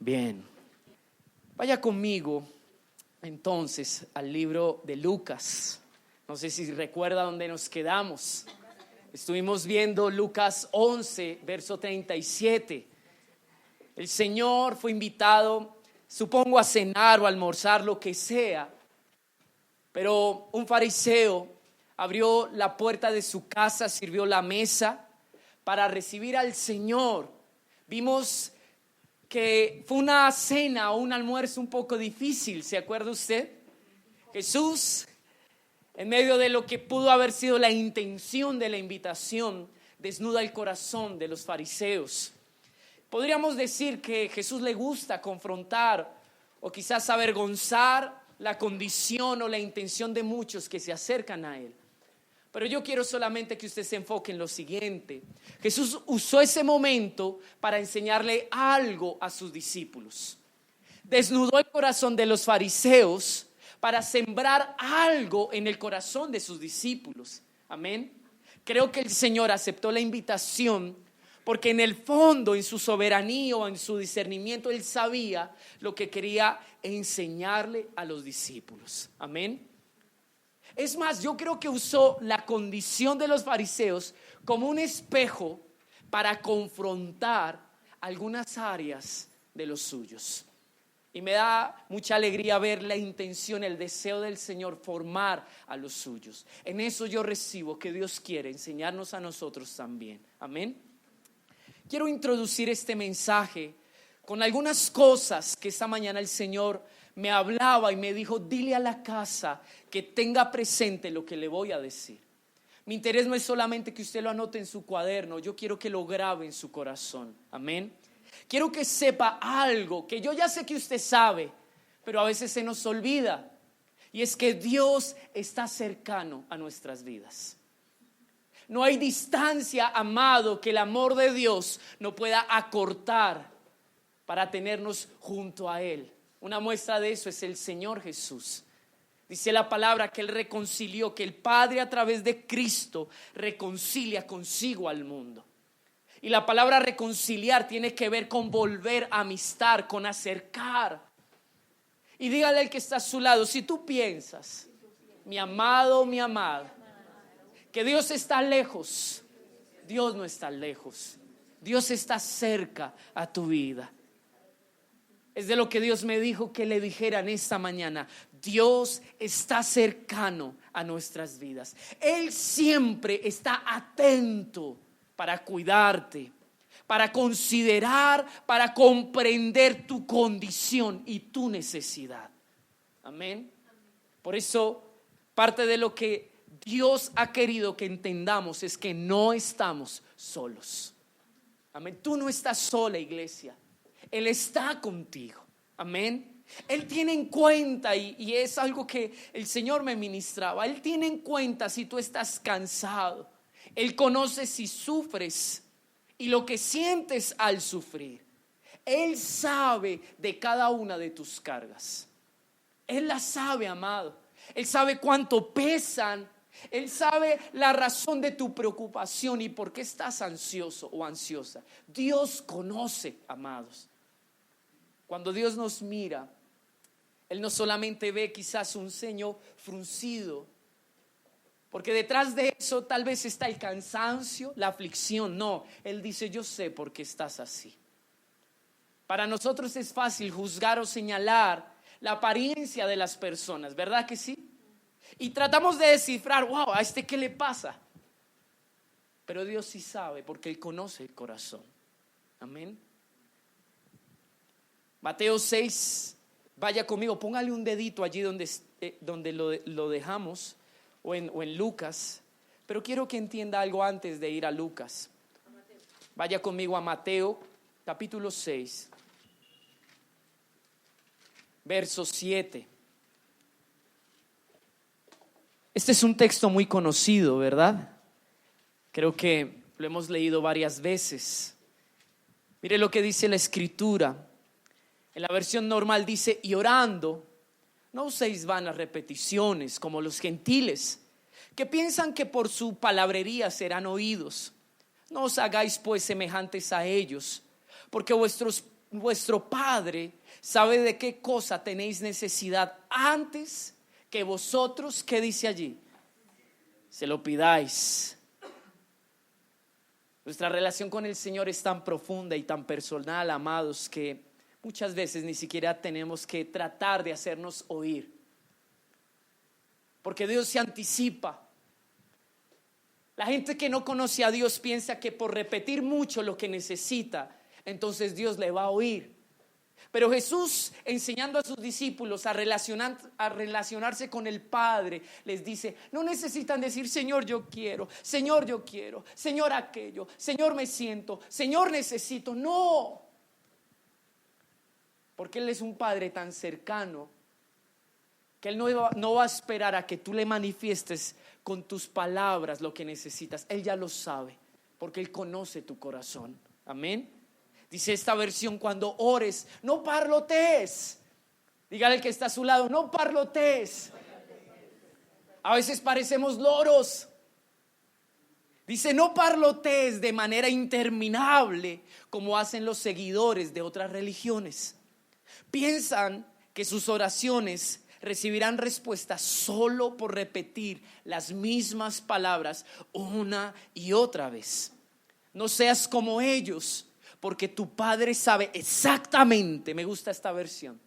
Bien, vaya conmigo entonces al libro de Lucas. No sé si recuerda dónde nos quedamos. Estuvimos viendo Lucas 11, verso 37. El Señor fue invitado, supongo, a cenar o a almorzar, lo que sea. Pero un fariseo abrió la puerta de su casa, sirvió la mesa para recibir al Señor. Vimos que fue una cena o un almuerzo un poco difícil, ¿se acuerda usted? Jesús, en medio de lo que pudo haber sido la intención de la invitación, desnuda el corazón de los fariseos. Podríamos decir que a Jesús le gusta confrontar o quizás avergonzar la condición o la intención de muchos que se acercan a Él. Pero yo quiero solamente que usted se enfoque en lo siguiente. Jesús usó ese momento para enseñarle algo a sus discípulos. Desnudó el corazón de los fariseos para sembrar algo en el corazón de sus discípulos. Amén. Creo que el Señor aceptó la invitación porque en el fondo, en su soberanía o en su discernimiento, Él sabía lo que quería enseñarle a los discípulos. Amén. Es más, yo creo que usó la condición de los fariseos como un espejo para confrontar algunas áreas de los suyos. Y me da mucha alegría ver la intención, el deseo del Señor formar a los suyos. En eso yo recibo que Dios quiere enseñarnos a nosotros también. Amén. Quiero introducir este mensaje con algunas cosas que esta mañana el Señor me hablaba y me dijo: dile a la casa que tenga presente lo que le voy a decir. Mi interés no es solamente que usted lo anote en su cuaderno, yo quiero que lo grabe en su corazón. Amén. Quiero que sepa algo que yo ya sé que usted sabe, pero a veces se nos olvida. Y es que Dios está cercano a nuestras vidas. No hay distancia, amado, que el amor de Dios no pueda acortar para tenernos junto a Él. Una muestra de eso es el Señor Jesús. Dice la palabra que Él reconcilió, que el Padre a través de Cristo reconcilia consigo al mundo. Y la palabra reconciliar tiene que ver con volver a amistad, con acercar. Y dígale al que está a su lado: si tú piensas, mi amado, mi amada, que Dios está lejos, Dios no está lejos. Dios está cerca a tu vida. Es de lo que Dios me dijo que le dijeran esta mañana. Dios está cercano a nuestras vidas. Él siempre está atento para cuidarte, para considerar, para comprender tu condición y tu necesidad. Amén. Por eso, parte de lo que Dios ha querido que entendamos es que no estamos solos. Amén. Tú no estás sola, iglesia. Él está contigo. Amén. Él tiene en cuenta, y es algo que el Señor me ministraba, Él tiene en cuenta si tú estás cansado. Él conoce si sufres y lo que sientes al sufrir. Él sabe de cada una de tus cargas. Él las sabe, amado. Él sabe cuánto pesan. Él sabe la razón de tu preocupación y por qué estás ansioso o ansiosa. Dios conoce, amados. Cuando Dios nos mira, Él no solamente ve quizás un ceño fruncido, porque detrás de eso tal vez está el cansancio, la aflicción. No, Él dice: yo sé por qué estás así. Para nosotros es fácil juzgar o señalar la apariencia de las personas, ¿verdad que sí? Y tratamos de descifrar: wow, ¿a este qué le pasa? Pero Dios sí sabe, porque Él conoce el corazón. Amén. Mateo 6, vaya conmigo, póngale un dedito allí donde lo dejamos, o en Lucas. Pero quiero que entienda algo antes de ir a Lucas. Vaya conmigo a Mateo capítulo 6, verso 7. Este es un texto muy conocido, ¿verdad? Creo que lo hemos leído varias veces. Mire lo que dice la Escritura. En la versión normal dice: y orando, no uséis vanas repeticiones como los gentiles, que piensan que por su palabrería serán oídos. No os hagáis pues semejantes a ellos, porque vuestros vuestro Padre sabe de qué cosa tenéis necesidad antes que vosotros, ¿qué dice allí? Se lo pidáis. Nuestra relación con el Señor es tan profunda y tan personal, amados, que muchas veces ni siquiera tenemos que tratar de hacernos oír, porque Dios se anticipa. La gente que no conoce a Dios piensa que por repetir mucho lo que necesita, entonces Dios le va a oír. Pero Jesús, enseñando a sus discípulos a relacionarse con el Padre, les dice: no necesitan decir Señor yo quiero, Señor yo quiero, Señor aquello, Señor me siento, Señor necesito. No, porque Él es un Padre tan cercano que Él no va a esperar a que tú le manifiestes con tus palabras lo que necesitas. Él ya lo sabe, porque Él conoce tu corazón. Amén. Dice esta versión: cuando ores, no parlotees. Dígale al que está a su lado: no parlotees. A veces parecemos loros. Dice: no parlotees de manera interminable como hacen los seguidores de otras religiones. Piensan que sus oraciones recibirán respuesta solo por repetir las mismas palabras una y otra vez. No seas como ellos, porque tu Padre sabe exactamente, me gusta esta versión,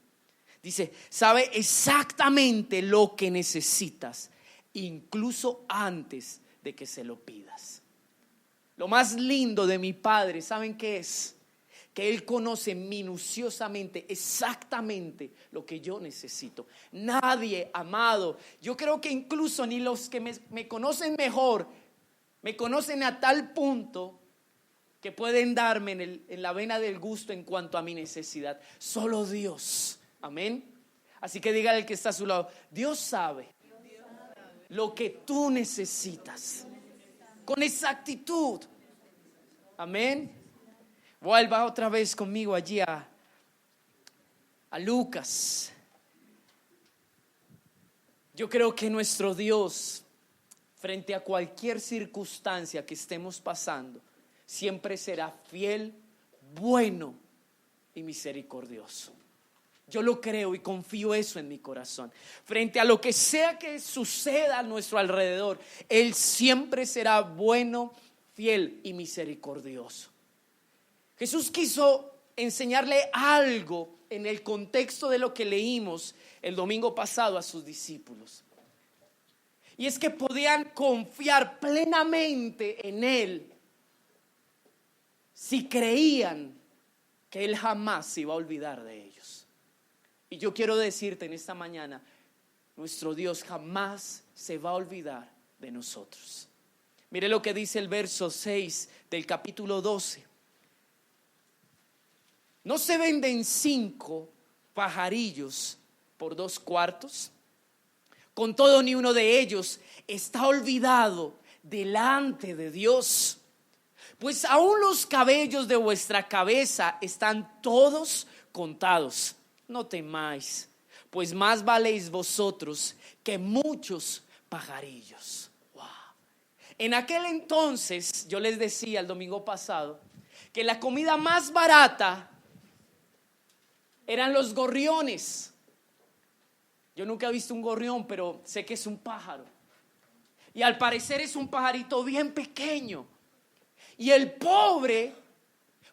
dice, sabe exactamente lo que necesitas, incluso antes de que se lo pidas. Lo más lindo de mi Padre, ¿saben qué es? Que Él conoce minuciosamente, exactamente lo que yo necesito. Nadie, amado, yo creo que incluso ni los que me conocen mejor, me conocen a tal punto que pueden darme en la vena del gusto en cuanto a mi necesidad. Solo Dios, amén. Así que dígale al que está a su lado: Dios sabe lo que tú necesitas con exactitud. Amén. Vuelva otra vez conmigo allí a Lucas. Yo creo que nuestro Dios, frente a cualquier circunstancia que estemos pasando, siempre será fiel, bueno y misericordioso. Yo lo creo y confío eso en mi corazón. Frente a lo que sea que suceda a nuestro alrededor, Él siempre será bueno, fiel y misericordioso. Jesús quiso enseñarle algo en el contexto de lo que leímos el domingo pasado a sus discípulos. Y es que podían confiar plenamente en Él si creían que Él jamás se iba a olvidar de ellos. Y yo quiero decirte en esta mañana: nuestro Dios jamás se va a olvidar de nosotros. Mire lo que dice el verso 6 del capítulo 12. ¿No se venden 5 pajarillos por 2 cuartos? Con todo, ni uno de ellos está olvidado delante de Dios. Pues aún los cabellos de vuestra cabeza están todos contados. No temáis, pues más valéis vosotros que muchos pajarillos. Wow. En aquel entonces, yo les decía el domingo pasado que la comida más barata eran los gorriones. Yo nunca he visto un gorrión, pero sé que es un pájaro. Y al parecer es un pajarito bien pequeño. Y el pobre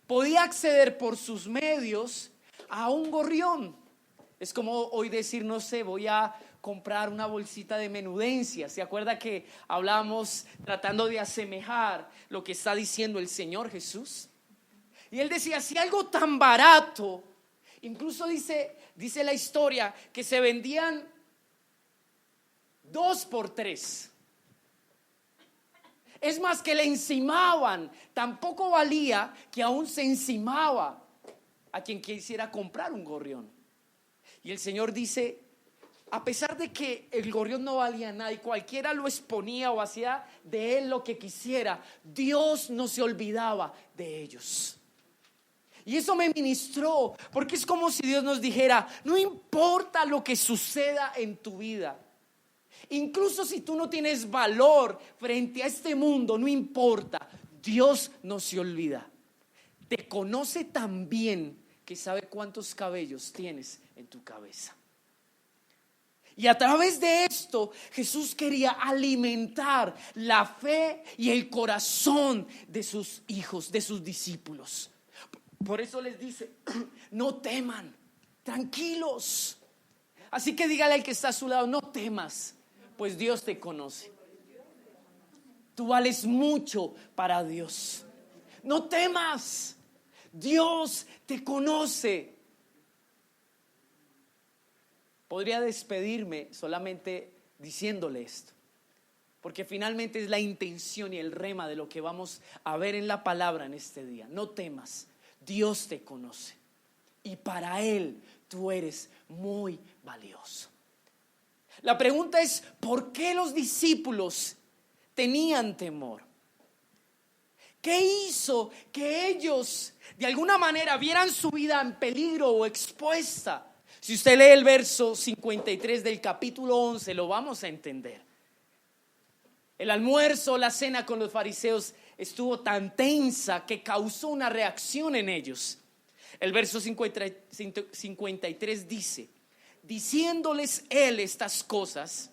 podía acceder por sus medios a un gorrión. Es como hoy decir, no sé, voy a comprar una bolsita de menudencia. ¿Se acuerda que hablamos tratando de asemejar lo que está diciendo el Señor Jesús? Y Él decía, si algo tan barato, incluso dice la historia que se vendían 2 por 3. Es más, que le encimaban. Tampoco valía que aún se encimaba a quien quisiera comprar un gorrión. Y el Señor dice, a pesar de que el gorrión no valía nada y cualquiera lo exponía o hacía de él lo que quisiera, Dios no se olvidaba de ellos. Y eso me ministró, porque es como si Dios nos dijera, no importa lo que suceda en tu vida, incluso si tú no tienes valor frente a este mundo, no importa, Dios no se olvida. Te conoce tan bien que sabe cuántos cabellos tienes en tu cabeza. Y a través de esto, Jesús quería alimentar la fe y el corazón de sus hijos, de sus discípulos. Por eso les dice, no teman, tranquilos. Así que dígale al que está a su lado, no temas, pues Dios te conoce. Tú vales mucho para Dios. No temas, Dios te conoce. Podría despedirme solamente diciéndole esto, porque finalmente es la intención y el rema de lo que vamos a ver en la palabra en este día. No temas, Dios te conoce y para Él tú eres muy valioso. La pregunta es, ¿por qué los discípulos tenían temor? ¿Qué hizo que ellos de alguna manera vieran su vida en peligro o expuesta? Si usted lee el verso 53 del capítulo 11, lo vamos a entender. El almuerzo, la cena con los fariseos estuvo tan tensa que causó una reacción en ellos. El verso 53 dice, diciéndoles él estas cosas,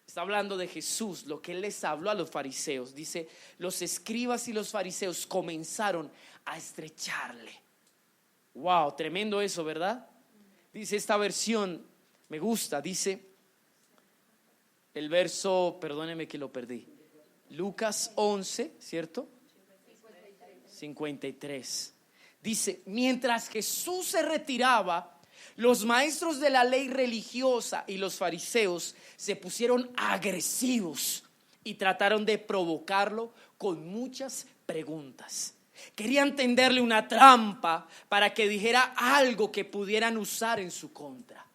está hablando de Jesús, lo que él les habló a los fariseos. Dice, los escribas y los fariseos comenzaron a estrecharle. Wow, tremendo eso, ¿verdad? Dice esta versión, me gusta, dice el verso, perdóneme que lo perdí, Lucas 11, ¿cierto? 53. Dice, mientras Jesús se retiraba, los maestros de la ley religiosa y los fariseos se pusieron agresivos y trataron de provocarlo con muchas preguntas. Querían tenderle una trampa para que dijera algo que pudieran usar en su contra.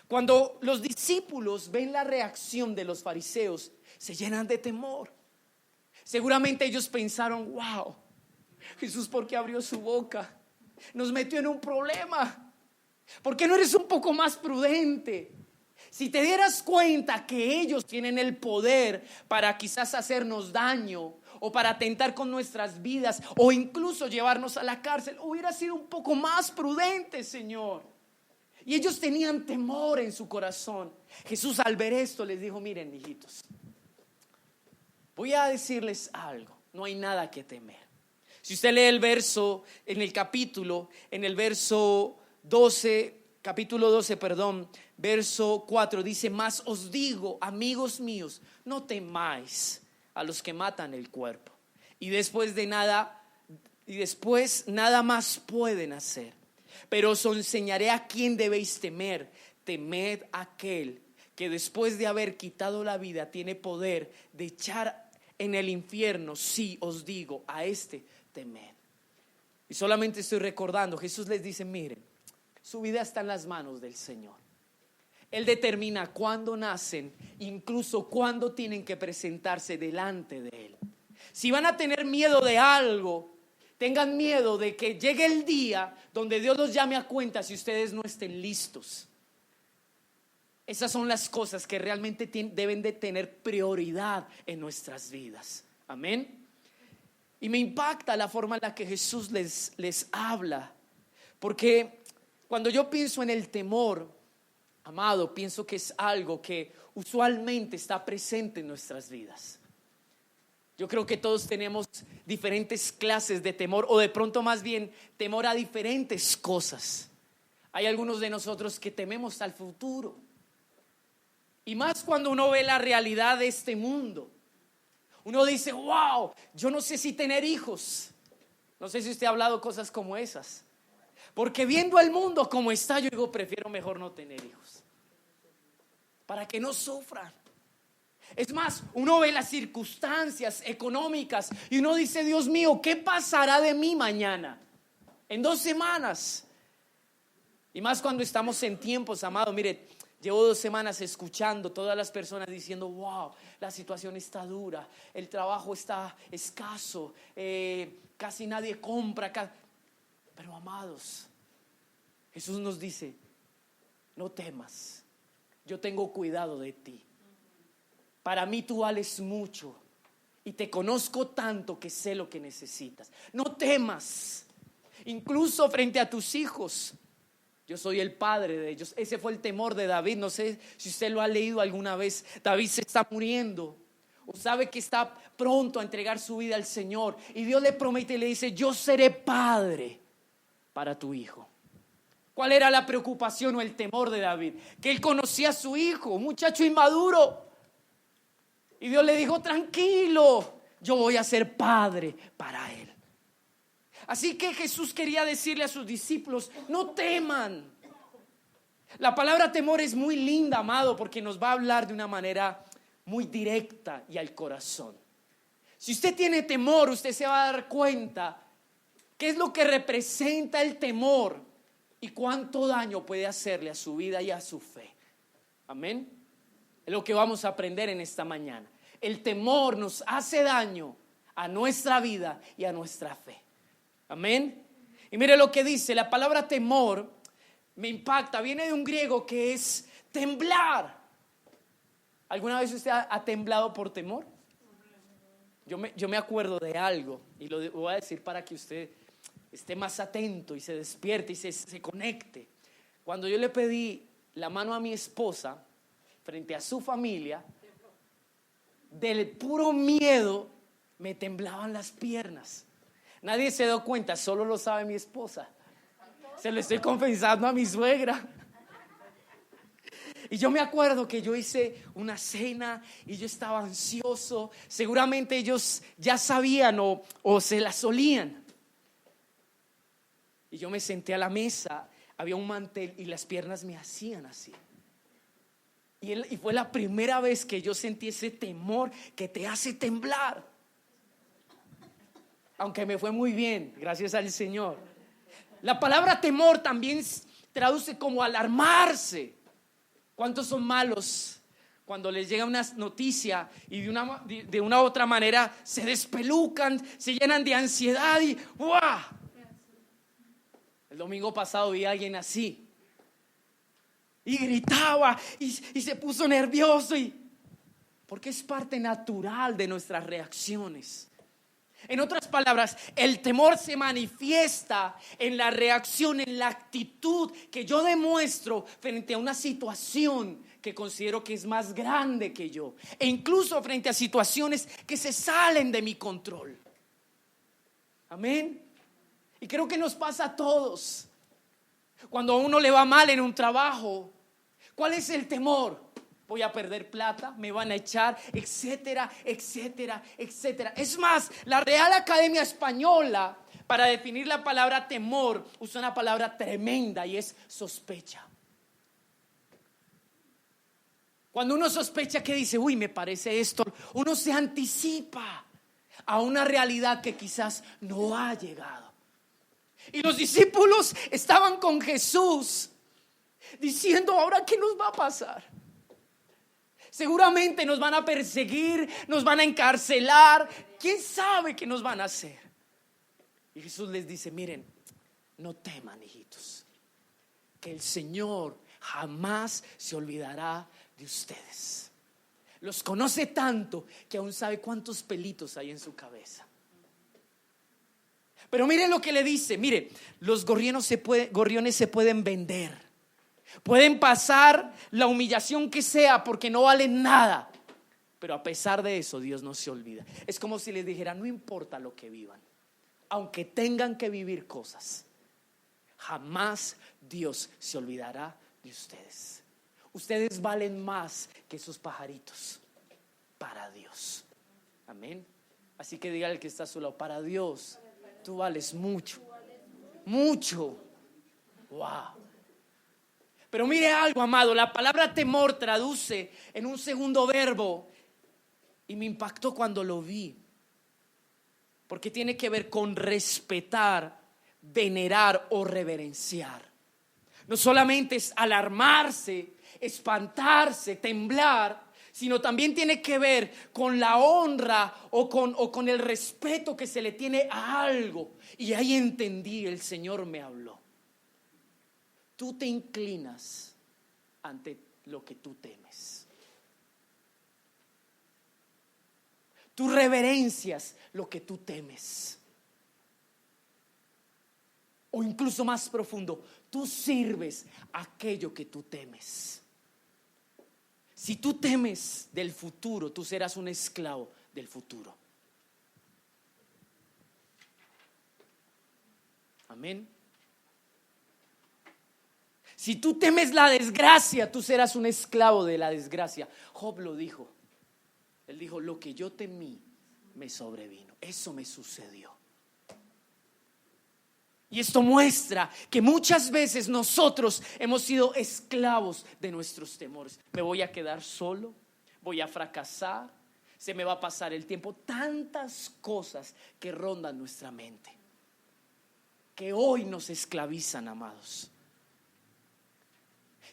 Cuando los discípulos ven la reacción de los fariseos, se llenan de temor. Seguramente ellos pensaron, wow, Jesús, ¿por qué abrió su boca? Nos metió en un problema. ¿Por qué no eres un poco más prudente? Si te dieras cuenta que ellos tienen el poder para quizás hacernos daño o para atentar con nuestras vidas o incluso llevarnos a la cárcel, hubiera sido un poco más prudente, Señor. Y ellos tenían temor en su corazón. Jesús, al ver esto, les dijo, miren, hijitos, voy a decirles algo, no hay nada que temer. Si usted lee el verso en el capítulo, en el verso 12, capítulo 12, perdón, verso 4, dice, mas os digo, amigos míos, no temáis a los que matan el cuerpo y después nada más pueden hacer, pero os enseñaré a quién debéis temer. Temed a aquel que después de haber quitado la vida tiene poder de echar en el infierno. Sí, os digo, a este temed. Y solamente estoy recordando, Jesús les dice, miren, su vida está en las manos del Señor. Él determina cuándo nacen, incluso cuándo tienen que presentarse delante de Él. Si van a tener miedo de algo, tengan miedo de que llegue el día donde Dios los llame a cuenta si ustedes no estén listos. Esas son las cosas que realmente deben de tener prioridad en nuestras vidas. Amén. Y me impacta la forma en la que Jesús les habla, porque cuando yo pienso en el temor, amado, pienso que es algo que usualmente está presente en nuestras vidas. Yo creo que todos tenemos diferentes clases de temor, o de pronto más bien temor a diferentes cosas. Hay algunos de nosotros que tememos al futuro, y más cuando uno ve la realidad de este mundo. Uno dice, wow, yo no sé si tener hijos. No sé si usted ha hablado cosas como esas. Porque viendo el mundo como está, yo digo, prefiero mejor no tener hijos, para que no sufran. Es más, uno ve las circunstancias económicas y uno dice, Dios mío, ¿qué pasará de mí mañana? En 2 semanas. Y más cuando estamos en tiempos, amado, mire, llevo 2 semanas escuchando todas las personas diciendo, wow, la situación está dura, el trabajo está escaso, casi nadie compra. Pero amados, Jesús nos dice, no temas, yo tengo cuidado de ti. Para mí tú vales mucho y te conozco tanto que sé lo que necesitas. No temas. incluso frente a tus hijos. Yo soy el padre de ellos. Ese fue el temor de David. No sé si usted lo ha leído alguna vez. David se está muriendo, o sabe que está pronto a entregar su vida al Señor, y Dios le promete y le dice: yo seré padre para tu hijo. ¿Cuál era la preocupación o el temor de David? Que él conocía a su hijo, un muchacho inmaduro, y Dios le dijo: tranquilo, yo voy a ser padre para él. Así que Jesús quería decirle a sus discípulos: no teman. La palabra temor es muy linda, amado, porque nos va a hablar de una manera muy directa y al corazón. Si usted tiene temor, usted se va a dar cuenta qué es lo que representa el temor y cuánto daño puede hacerle a su vida y a su fe. Amén. Es lo que vamos a aprender en esta mañana. El temor nos hace daño a nuestra vida y a nuestra fe. Amén. Y mire lo que dice la palabra temor. Me impacta, viene de un griego que es temblar. ¿Alguna vez usted ha temblado por temor? Yo me acuerdo de algo, y lo voy a decir para que usted esté más atento y se despierte y se conecte. Cuando yo le pedí la mano a mi esposa frente a su familia, del puro miedo me temblaban las piernas. Nadie se dio cuenta, solo lo sabe mi esposa. Se lo estoy confesando a mi suegra. Y yo me acuerdo que yo hice una cena y yo estaba ansioso. Seguramente ellos ya sabían o se la solían. Y yo me senté a la mesa, había un mantel y las piernas me hacían así. Y fue la primera vez que yo sentí ese temor que te hace temblar. Aunque me fue muy bien, gracias al Señor. La palabra temor también traduce como alarmarse. ¿Cuántos son malos cuando les llega una noticia y de una u otra manera se despelucan, se llenan de ansiedad y ¡guau! El domingo pasado vi a alguien así y gritaba y se puso nervioso, porque es parte natural de nuestras reacciones. En otras palabras, el temor se manifiesta en la reacción, en la actitud que yo demuestro frente a una situación que considero que es más grande que yo, e incluso frente a situaciones que se salen de mi control. Amén. Y creo que nos pasa a todos. Cuando a uno le va mal en un trabajo, ¿cuál es el temor? Voy a perder plata, me van a echar, etcétera, etcétera, etcétera. Es más, la Real Academia Española, para definir la palabra temor, usa una palabra tremenda y es sospecha. Cuando uno sospecha, que dice: uy, me parece esto, uno se anticipa a una realidad que quizás no ha llegado. Y los discípulos estaban con Jesús diciendo: ¿ahora qué nos va a pasar? Seguramente nos van a perseguir, nos van a encarcelar, quién sabe qué nos van a hacer. Y Jesús les dice: miren, no teman, hijitos, que el Señor jamás se olvidará de ustedes. Los conoce tanto que aún sabe cuántos pelitos hay en su cabeza. Pero miren lo que le dice: mire, los gorriones se pueden vender. Pueden pasar la humillación que sea porque no valen nada, pero a pesar de eso Dios no se olvida. Es como si les dijera: no importa lo que vivan, aunque tengan que vivir cosas, jamás Dios se olvidará de ustedes. Ustedes valen más que esos pajaritos para Dios. Amén. Así que dígale al que está a su lado: para Dios tú vales mucho, mucho. Wow. Pero mire algo, amado, la palabra temor traduce en un segundo verbo, y me impactó cuando lo vi, porque tiene que ver con respetar, venerar o reverenciar. No solamente es alarmarse, espantarse, temblar, sino también tiene que ver con la honra o con el respeto que se le tiene a algo. Y ahí entendí, el Señor me habló. Tú te inclinas ante lo que tú temes. Tú reverencias lo que tú temes. O incluso más profundo, tú sirves aquello que tú temes. Si tú temes del futuro, tú serás un esclavo del futuro. Amén. Si tú temes la desgracia, tú serás un esclavo de la desgracia. Job lo dijo. Él dijo, lo que yo temí me sobrevino. Eso me sucedió. Y esto muestra que muchas veces nosotros hemos sido esclavos de nuestros temores. Me voy a quedar solo, voy a fracasar, se me va a pasar el tiempo. Tantas cosas que rondan nuestra mente, que hoy nos esclavizan, amados.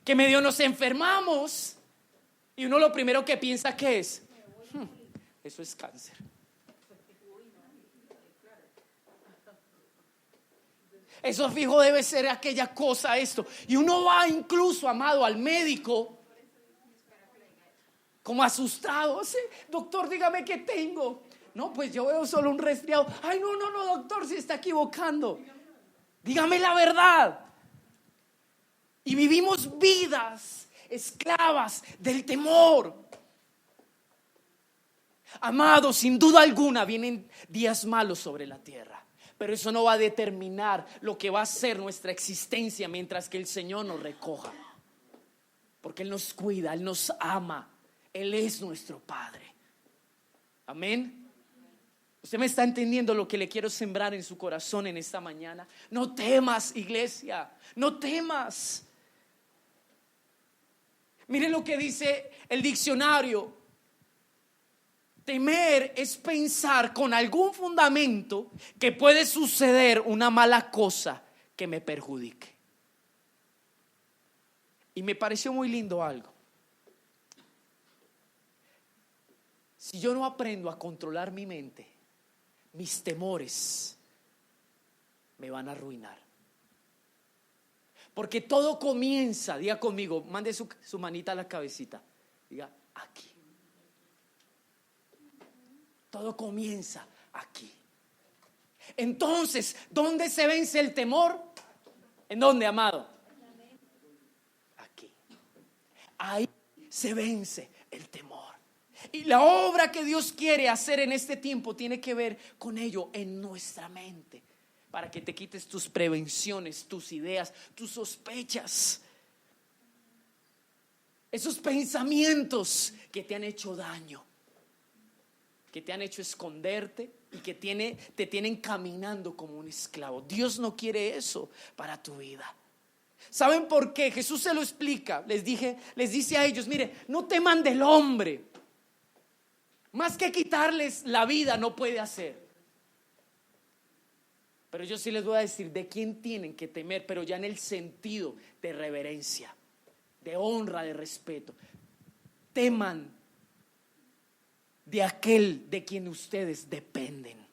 Que medio nos enfermamos y uno lo primero que piensa que es, eso es cáncer. Eso fijo debe ser aquella cosa, esto. Y uno va incluso, amado, al médico como asustado. Sí, doctor, dígame qué tengo. No, pues yo veo solo un resfriado. Ay, no, doctor, se está equivocando. Dígame la verdad. Y vivimos vidas esclavas del temor. Amado, sin duda alguna vienen días malos sobre la tierra. Pero eso no va a determinar lo que va a ser nuestra existencia mientras que el Señor nos recoja. Porque Él nos cuida, Él nos ama, Él es nuestro Padre. Amén. Usted me está entendiendo lo que le quiero sembrar en su corazón en esta mañana. No temas, iglesia, no temas. Miren lo que dice el diccionario. Temer es pensar con algún fundamento que puede suceder una mala cosa que me perjudique. Y me pareció muy lindo algo. Si yo no aprendo a controlar mi mente, mis temores me van a arruinar. Porque todo comienza, diga conmigo, mande su manita a la cabecita, diga aquí. Todo comienza aquí. Entonces, ¿dónde se vence el temor? ¿En dónde, amado? Aquí. Ahí se vence el temor. Y la obra que Dios quiere hacer en este tiempo tiene que ver con ello en nuestra mente. Para que te quites tus prevenciones, tus ideas, tus sospechas. Esos pensamientos que te han hecho daño, que te han hecho esconderte y que te tienen caminando como un esclavo. Dios no quiere eso para tu vida. ¿Saben por qué? Jesús se lo explica. Les dice a ellos, mire, no teman del hombre. Más que quitarles la vida no puede hacer. Pero yo sí les voy a decir de quién tienen que temer, pero ya en el sentido de reverencia, de honra, de respeto. Teman de aquel de quien ustedes dependen.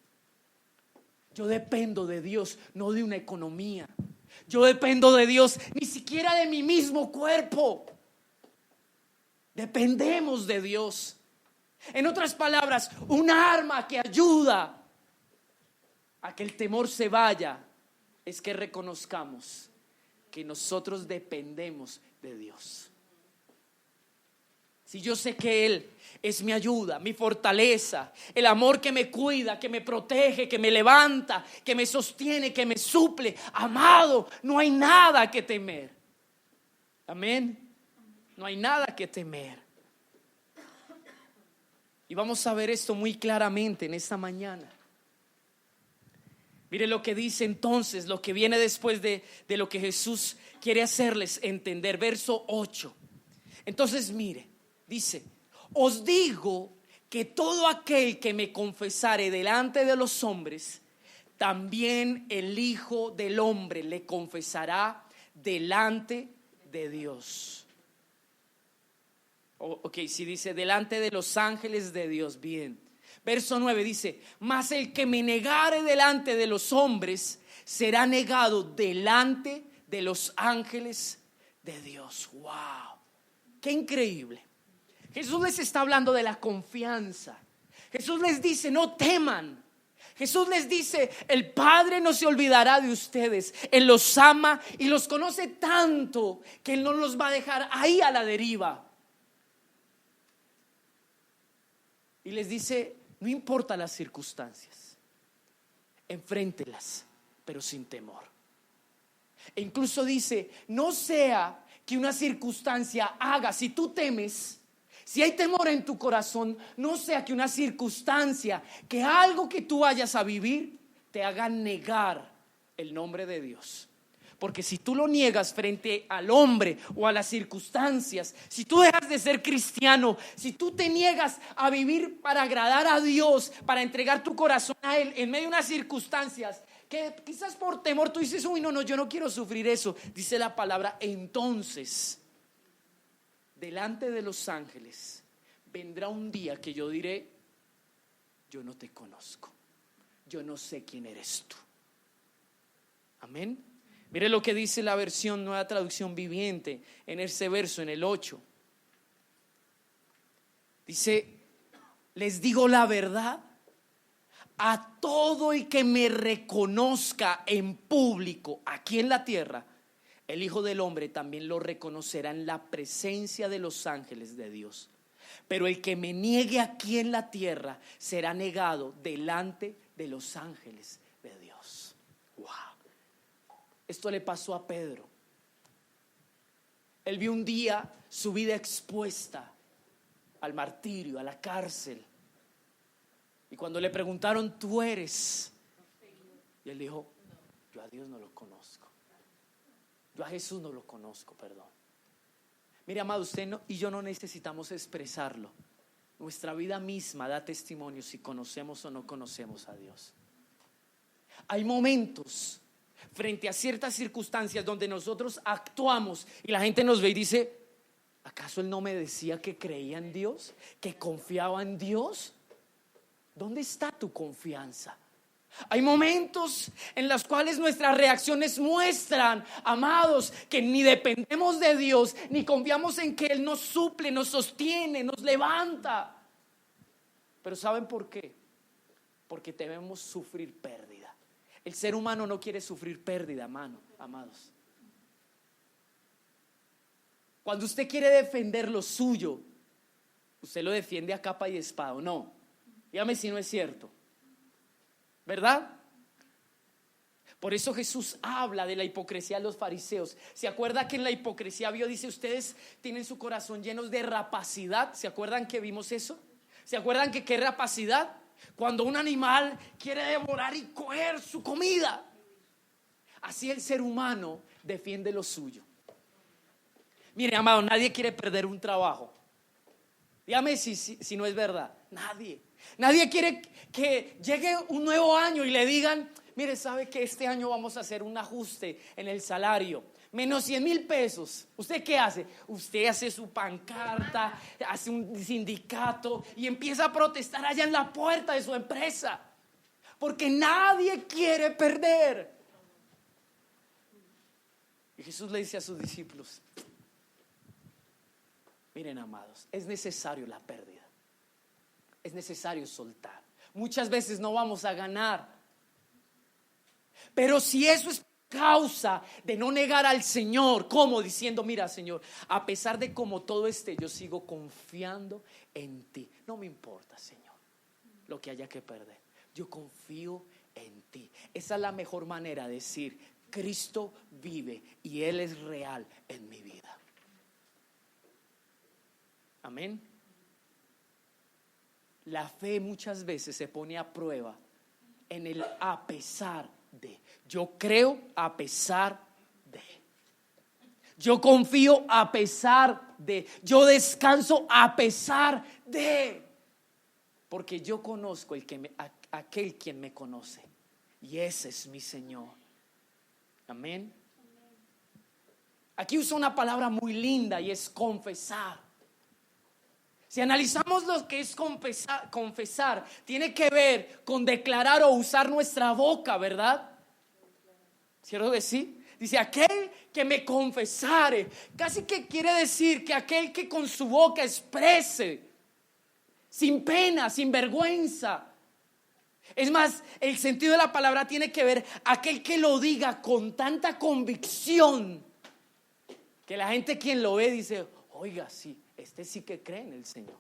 Yo dependo de Dios, no de una economía. Yo dependo de Dios, ni siquiera de mi mismo cuerpo. Dependemos de Dios. En otras palabras, un arma que ayuda a que el temor se vaya es que reconozcamos que nosotros dependemos de Dios. Si yo sé que Él es mi ayuda, mi fortaleza, el amor que me cuida, que me protege, que me levanta, que me sostiene, que me suple, amado, no hay nada que temer. Amén. No hay nada que temer. Y vamos a ver esto muy claramente en esta mañana. Mire lo que dice entonces, lo que viene después de lo que Jesús quiere hacerles entender. Verso 8. Entonces mire. Dice, os digo que todo aquel que me confesare delante de los hombres, también el Hijo del Hombre le confesará delante de Dios. Ok, si dice delante de los ángeles de Dios, bien. Verso 9 dice, mas el que me negare delante de los hombres, será negado delante de los ángeles de Dios. Wow, qué increíble. Jesús les está hablando de la confianza. Jesús les dice, no teman. Jesús les dice: el Padre no se olvidará de ustedes. Él los ama y los conoce tanto que Él no los va a dejar ahí a la deriva. Y les dice: no importa las circunstancias, enfréntelas, pero sin temor. E incluso dice: no sea que una circunstancia haga, si tú temes, si hay temor en tu corazón, no sea que una circunstancia, que algo que tú vayas a vivir, te haga negar el nombre de Dios. Porque si tú lo niegas frente al hombre o a las circunstancias, si tú dejas de ser cristiano, si tú te niegas a vivir para agradar a Dios, para entregar tu corazón a Él en medio de unas circunstancias que quizás por temor tú dices: uy, no, yo no quiero sufrir eso. Dice la palabra: entonces delante de los ángeles vendrá un día que yo diré: yo no te conozco, yo no sé quién eres tú. Amén. Mire lo que dice la versión Nueva Traducción Viviente en ese verso, en el 8. Dice: les digo la verdad, a todo el que me reconozca en público aquí en la tierra, el Hijo del Hombre también lo reconocerá en la presencia de los ángeles de Dios. Pero el que me niegue aquí en la tierra será negado delante de los ángeles de Dios. Wow. Esto le pasó a Pedro. Él vio un día su vida expuesta al martirio, a la cárcel. Y cuando le preguntaron: ¿tú eres? Y él dijo: yo a Dios no lo conozco. Yo a Jesús no lo conozco, perdón. Mire, amado, usted y yo no necesitamos expresarlo. Nuestra vida misma da testimonio si conocemos o no conocemos a Dios. Hay momentos frente a ciertas circunstancias donde nosotros actuamos y la gente nos ve y dice: ¿acaso él no me decía que creía en Dios? ¿Que confiaba en Dios? ¿Dónde está tu confianza? Hay momentos en los cuales nuestras reacciones muestran, amados, que ni dependemos de Dios, ni confiamos en que Él nos suple, nos sostiene, nos levanta. Pero ¿saben por qué? Porque debemos sufrir pérdida. El ser humano no quiere sufrir pérdida, amados. Cuando usted quiere defender lo suyo, usted lo defiende a capa y espada, ¿o no? Dígame si no es cierto, ¿verdad? Por eso Jesús habla de la hipocresía de los fariseos. ¿Se acuerda que en la hipocresía dice: ustedes tienen su corazón llenos de rapacidad? ¿Se acuerdan que vimos eso? ¿Se acuerdan que qué es rapacidad? Cuando un animal quiere devorar y coger su comida. Así el ser humano defiende lo suyo. Mire, amado, nadie quiere perder un trabajo. Dígame si no es verdad. Nadie quiere que llegue un nuevo año y le digan: mire, sabe que este año vamos a hacer un ajuste en el salario, menos 100,000 pesos. ¿Usted qué hace? Usted hace su pancarta, hace un sindicato y empieza a protestar allá en la puerta de su empresa, porque nadie quiere perder. Y Jesús le dice a sus discípulos: miren, amados, es necesario la pérdida, es necesario soltar. Muchas veces no vamos a ganar, pero si eso es causa de no negar al Señor, como diciendo: mira, Señor, a pesar de como todo esté, yo sigo confiando en ti. No me importa, Señor, lo que haya que perder, yo confío en ti. Esa es la mejor manera de decir: Cristo vive y Él es real en mi vida. Amén. La fe muchas veces se pone a prueba en el a pesar de. Yo creo a pesar de. Yo confío a pesar de. Yo descanso a pesar de. Porque yo conozco aquel quien me conoce, y ese es mi Señor. Amén. Aquí usa una palabra muy linda y es confesar. Si analizamos lo que es confesar, tiene que ver con declarar o usar nuestra boca, ¿verdad? ¿Cierto que sí? Dice: aquel que me confesare. Casi que quiere decir que aquel que con su boca exprese, sin pena, sin vergüenza, Es más, el sentido de la palabra tiene que ver aquel que lo diga con tanta convicción que la gente quien lo ve dice, oiga, sí, este sí que cree en el Señor.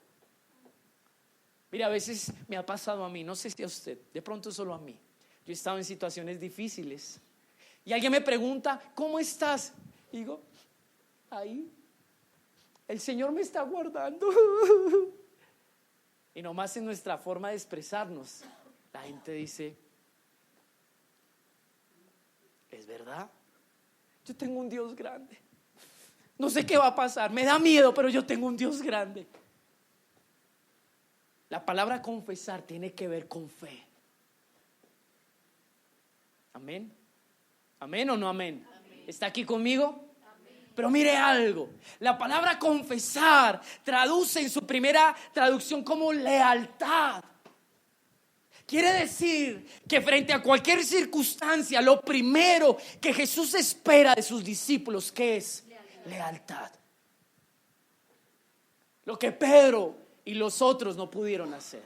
Mira, a veces me ha pasado a mí, no sé si a usted, de pronto solo a mí. Yo he estado en situaciones difíciles y alguien me pregunta, ¿cómo estás? Y digo, ahí, el Señor me está guardando. Y nomás en nuestra forma de expresarnos, la gente dice, ¿es verdad? Yo tengo un Dios grande. No sé qué va a pasar, me da miedo, pero yo tengo un Dios grande. La palabra confesar tiene que ver con fe. Amén. ¿Amén o no amén? Amén. ¿Está aquí conmigo? Amén. Pero mire algo, la palabra confesar traduce en su primera traducción como lealtad. Quiere decir que frente a cualquier circunstancia, lo primero que Jesús espera de sus discípulos, ¿qué es? Lealtad. Lo que Pedro y los otros no pudieron hacer.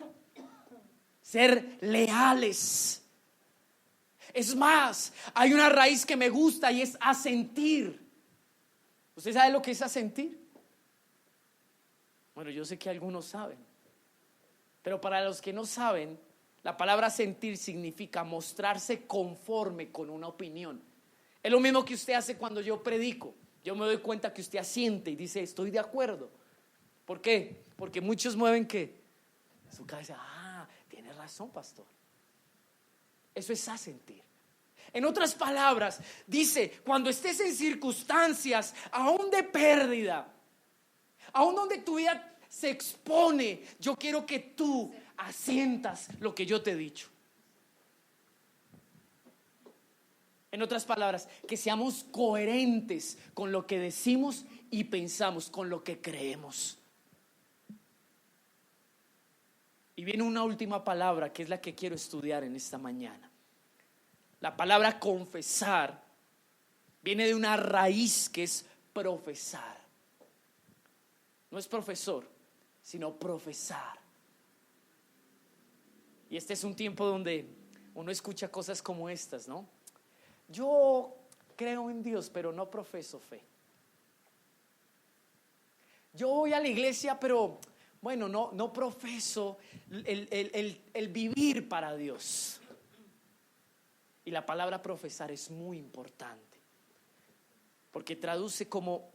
Ser leales. Es más, hay una raíz que me gusta y es asentir. ¿Usted sabe lo que es asentir? Bueno, yo sé que algunos saben, pero para los que no saben, la palabra sentir significa mostrarse conforme con una opinión. Es lo mismo que usted hace cuando yo predico. Yo me doy cuenta que usted asiente y dice, estoy de acuerdo. ¿Por qué? Porque muchos mueven que su cabeza, tiene razón, pastor. Eso es asentir. En otras palabras, dice, cuando estés en circunstancias aún de pérdida, aún donde tu vida se expone, yo quiero que tú asientas lo que yo te he dicho. En otras palabras, que seamos coherentes con lo que decimos y pensamos, con lo que creemos. Y viene una última palabra que es la que quiero estudiar en esta mañana. La palabra confesar viene de una raíz que es profesar. No es profesor, sino profesar. Y este es un tiempo donde uno escucha cosas como estas, ¿no? Yo creo en Dios, pero no profeso fe. Yo voy a la iglesia, pero bueno, no profeso el vivir para Dios. Y la palabra profesar es muy importante, porque traduce como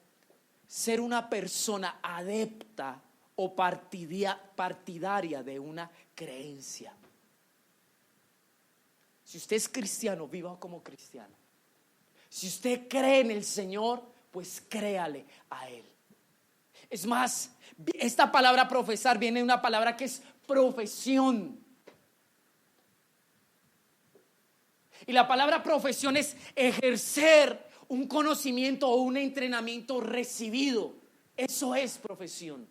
ser una persona adepta o partidaria de una creencia. Si usted es cristiano, viva como cristiano. Si usted cree en el Señor, pues créale a Él. Es más, esta palabra profesar viene de una palabra que es profesión. Y la palabra profesión es ejercer un conocimiento o un entrenamiento recibido. Eso es profesión.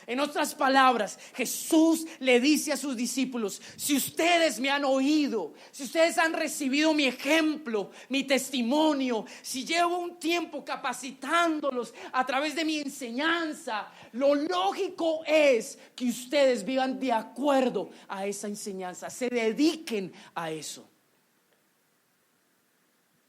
En otras palabras, Jesús le dice a sus discípulos, si ustedes me han oído, si ustedes han recibido mi ejemplo, mi testimonio, si llevo un tiempo capacitándolos a través de mi enseñanza, lo lógico es que ustedes vivan de acuerdo a esa enseñanza, se dediquen a eso.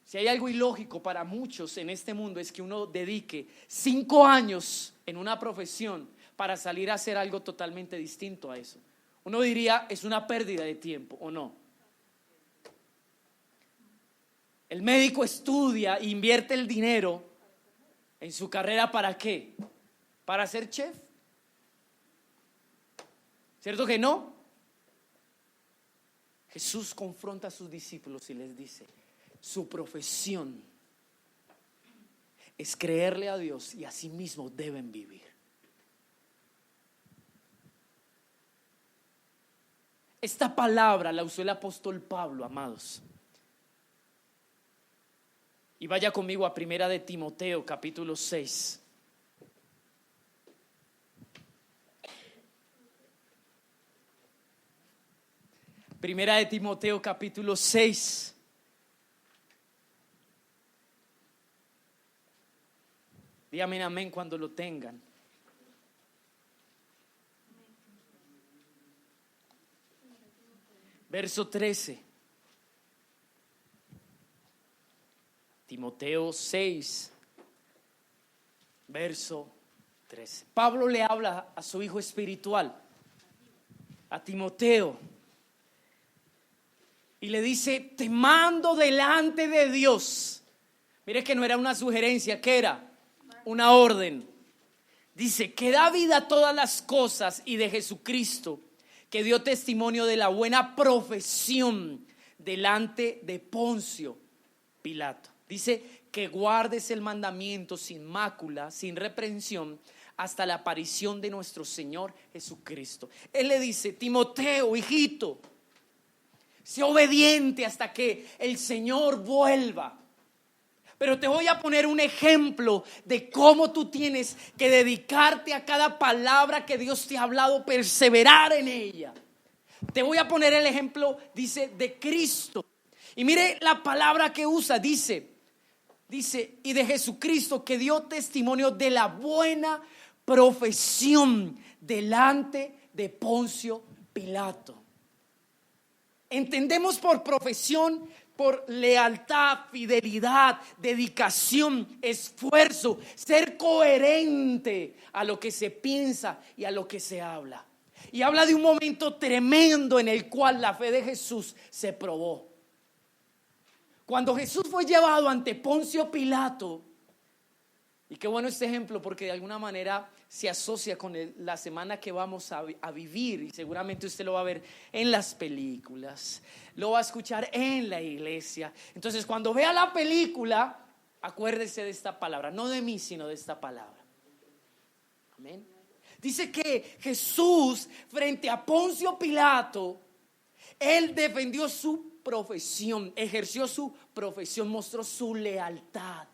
Si hay algo ilógico para muchos en este mundo es que uno dedique 5 años en una profesión para salir a hacer algo totalmente distinto a eso. Uno diría, es una pérdida de tiempo, ¿o no? El médico estudia e invierte el dinero en su carrera, ¿para qué? ¿Para ser chef? ¿Cierto que no? Jesús confronta a sus discípulos y les dice, su profesión es creerle a Dios y así mismo deben vivir. Esta palabra la usó el apóstol Pablo, amados. Y vaya conmigo a Primera de Timoteo, capítulo 6. Primera de Timoteo, capítulo 6. Dígame amén cuando lo tengan. verso 13. Timoteo 6, verso 13. Pablo le habla a su hijo espiritual, a Timoteo, y le dice: te mando delante de Dios. Mire que no era una sugerencia, ¿qué era? Una orden. Dice que da vida a todas las cosas, y de Jesucristo, que dio testimonio de la buena profesión delante de Poncio Pilato. Dice que guardes el mandamiento sin mácula, sin reprensión, hasta la aparición de nuestro Señor Jesucristo. Él le dice: Timoteo, hijito, sé obediente hasta que el Señor vuelva. Pero te voy a poner un ejemplo de cómo tú tienes que dedicarte a cada palabra que Dios te ha hablado, perseverar en ella. Te voy a poner el ejemplo, dice, de Cristo. Y mire la palabra que usa, dice, y de Jesucristo, que dio testimonio de la buena profesión delante de Poncio Pilato. Entendemos por profesión, por lealtad, fidelidad, dedicación, esfuerzo, ser coherente a lo que se piensa y a lo que se habla. Y habla de un momento tremendo en el cual la fe de Jesús se probó. Cuando Jesús fue llevado ante Poncio Pilato, y qué bueno este ejemplo porque de alguna manera se asocia con la semana que vamos a vivir, y seguramente usted lo va a ver en las películas, lo va a escuchar en la iglesia. Entonces, cuando vea la película, acuérdese de esta palabra, no de mí, sino de esta palabra. Amén. Dice que Jesús, frente a Poncio Pilato, él defendió su profesión, ejerció su profesión, mostró su lealtad.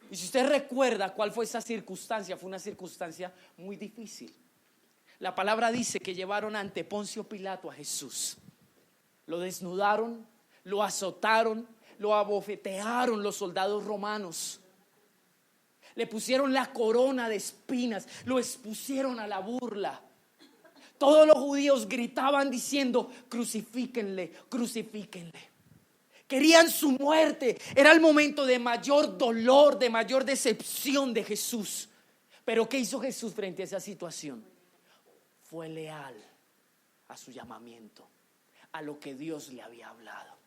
Y si usted recuerda cuál fue esa circunstancia, fue una circunstancia muy difícil. La palabra dice que llevaron ante Poncio Pilato a Jesús. Lo desnudaron, lo azotaron, lo abofetearon los soldados romanos. Le pusieron la corona de espinas, lo expusieron a la burla. Todos los judíos gritaban diciendo: crucifíquenle, crucifíquenle. Querían su muerte. Era el momento de mayor dolor, de mayor decepción de Jesús. Pero ¿qué hizo Jesús frente a esa situación? Fue leal a su llamamiento, a lo que Dios le había hablado.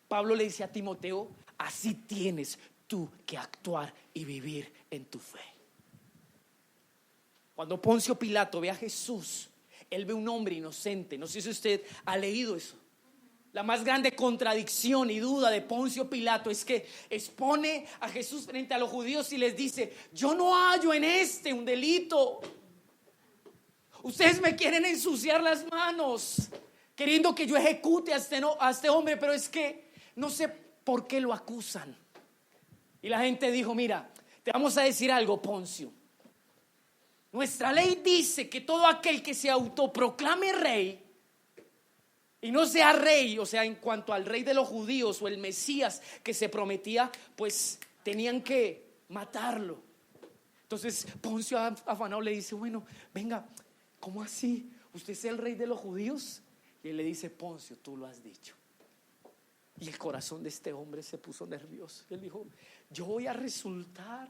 Pablo le dice a Timoteo: así tienes tú que actuar y vivir en tu fe. Cuando Poncio Pilato ve a Jesús, él ve un hombre inocente. No sé si usted ha leído eso. La más grande contradicción y duda de Poncio Pilato es que expone a Jesús frente a los judíos y les dice: yo no hallo en este un delito. Ustedes me quieren ensuciar las manos queriendo que yo ejecute a este hombre, pero es que no sé por qué lo acusan. Y la gente dijo: mira, te vamos a decir algo, Poncio. Nuestra ley dice que todo aquel que se autoproclame rey y no sea rey, o sea, en cuanto al rey de los judíos o el Mesías que se prometía, pues tenían que matarlo. Entonces Poncio afanado le dice: bueno, venga, ¿cómo así? ¿Usted es el rey de los judíos? Y él le dice: Poncio, tú lo has dicho. Y el corazón de este hombre se puso nervioso. Él dijo: yo voy a resultar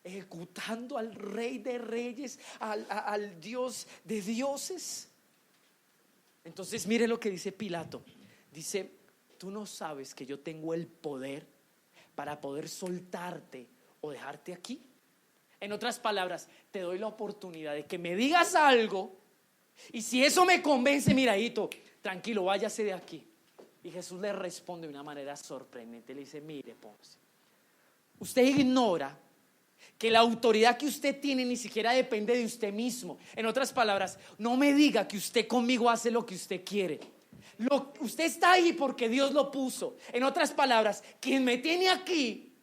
ejecutando al rey de reyes, al Dios de dioses. Entonces mire lo que dice Pilato. Dice: tú no sabes que yo tengo el poder para poder soltarte o dejarte aquí. En otras palabras, te doy la oportunidad de que me digas algo, y si eso me convence, mira, hijito, tranquilo, váyase de aquí. Y Jesús le responde de una manera sorprendente. Le dice: mire, Poncio, usted ignora que la autoridad que usted tiene ni siquiera depende de usted mismo. En otras palabras, no me diga que usted conmigo hace lo que usted quiere. Usted está ahí porque Dios lo puso. En otras palabras, quien me tiene aquí,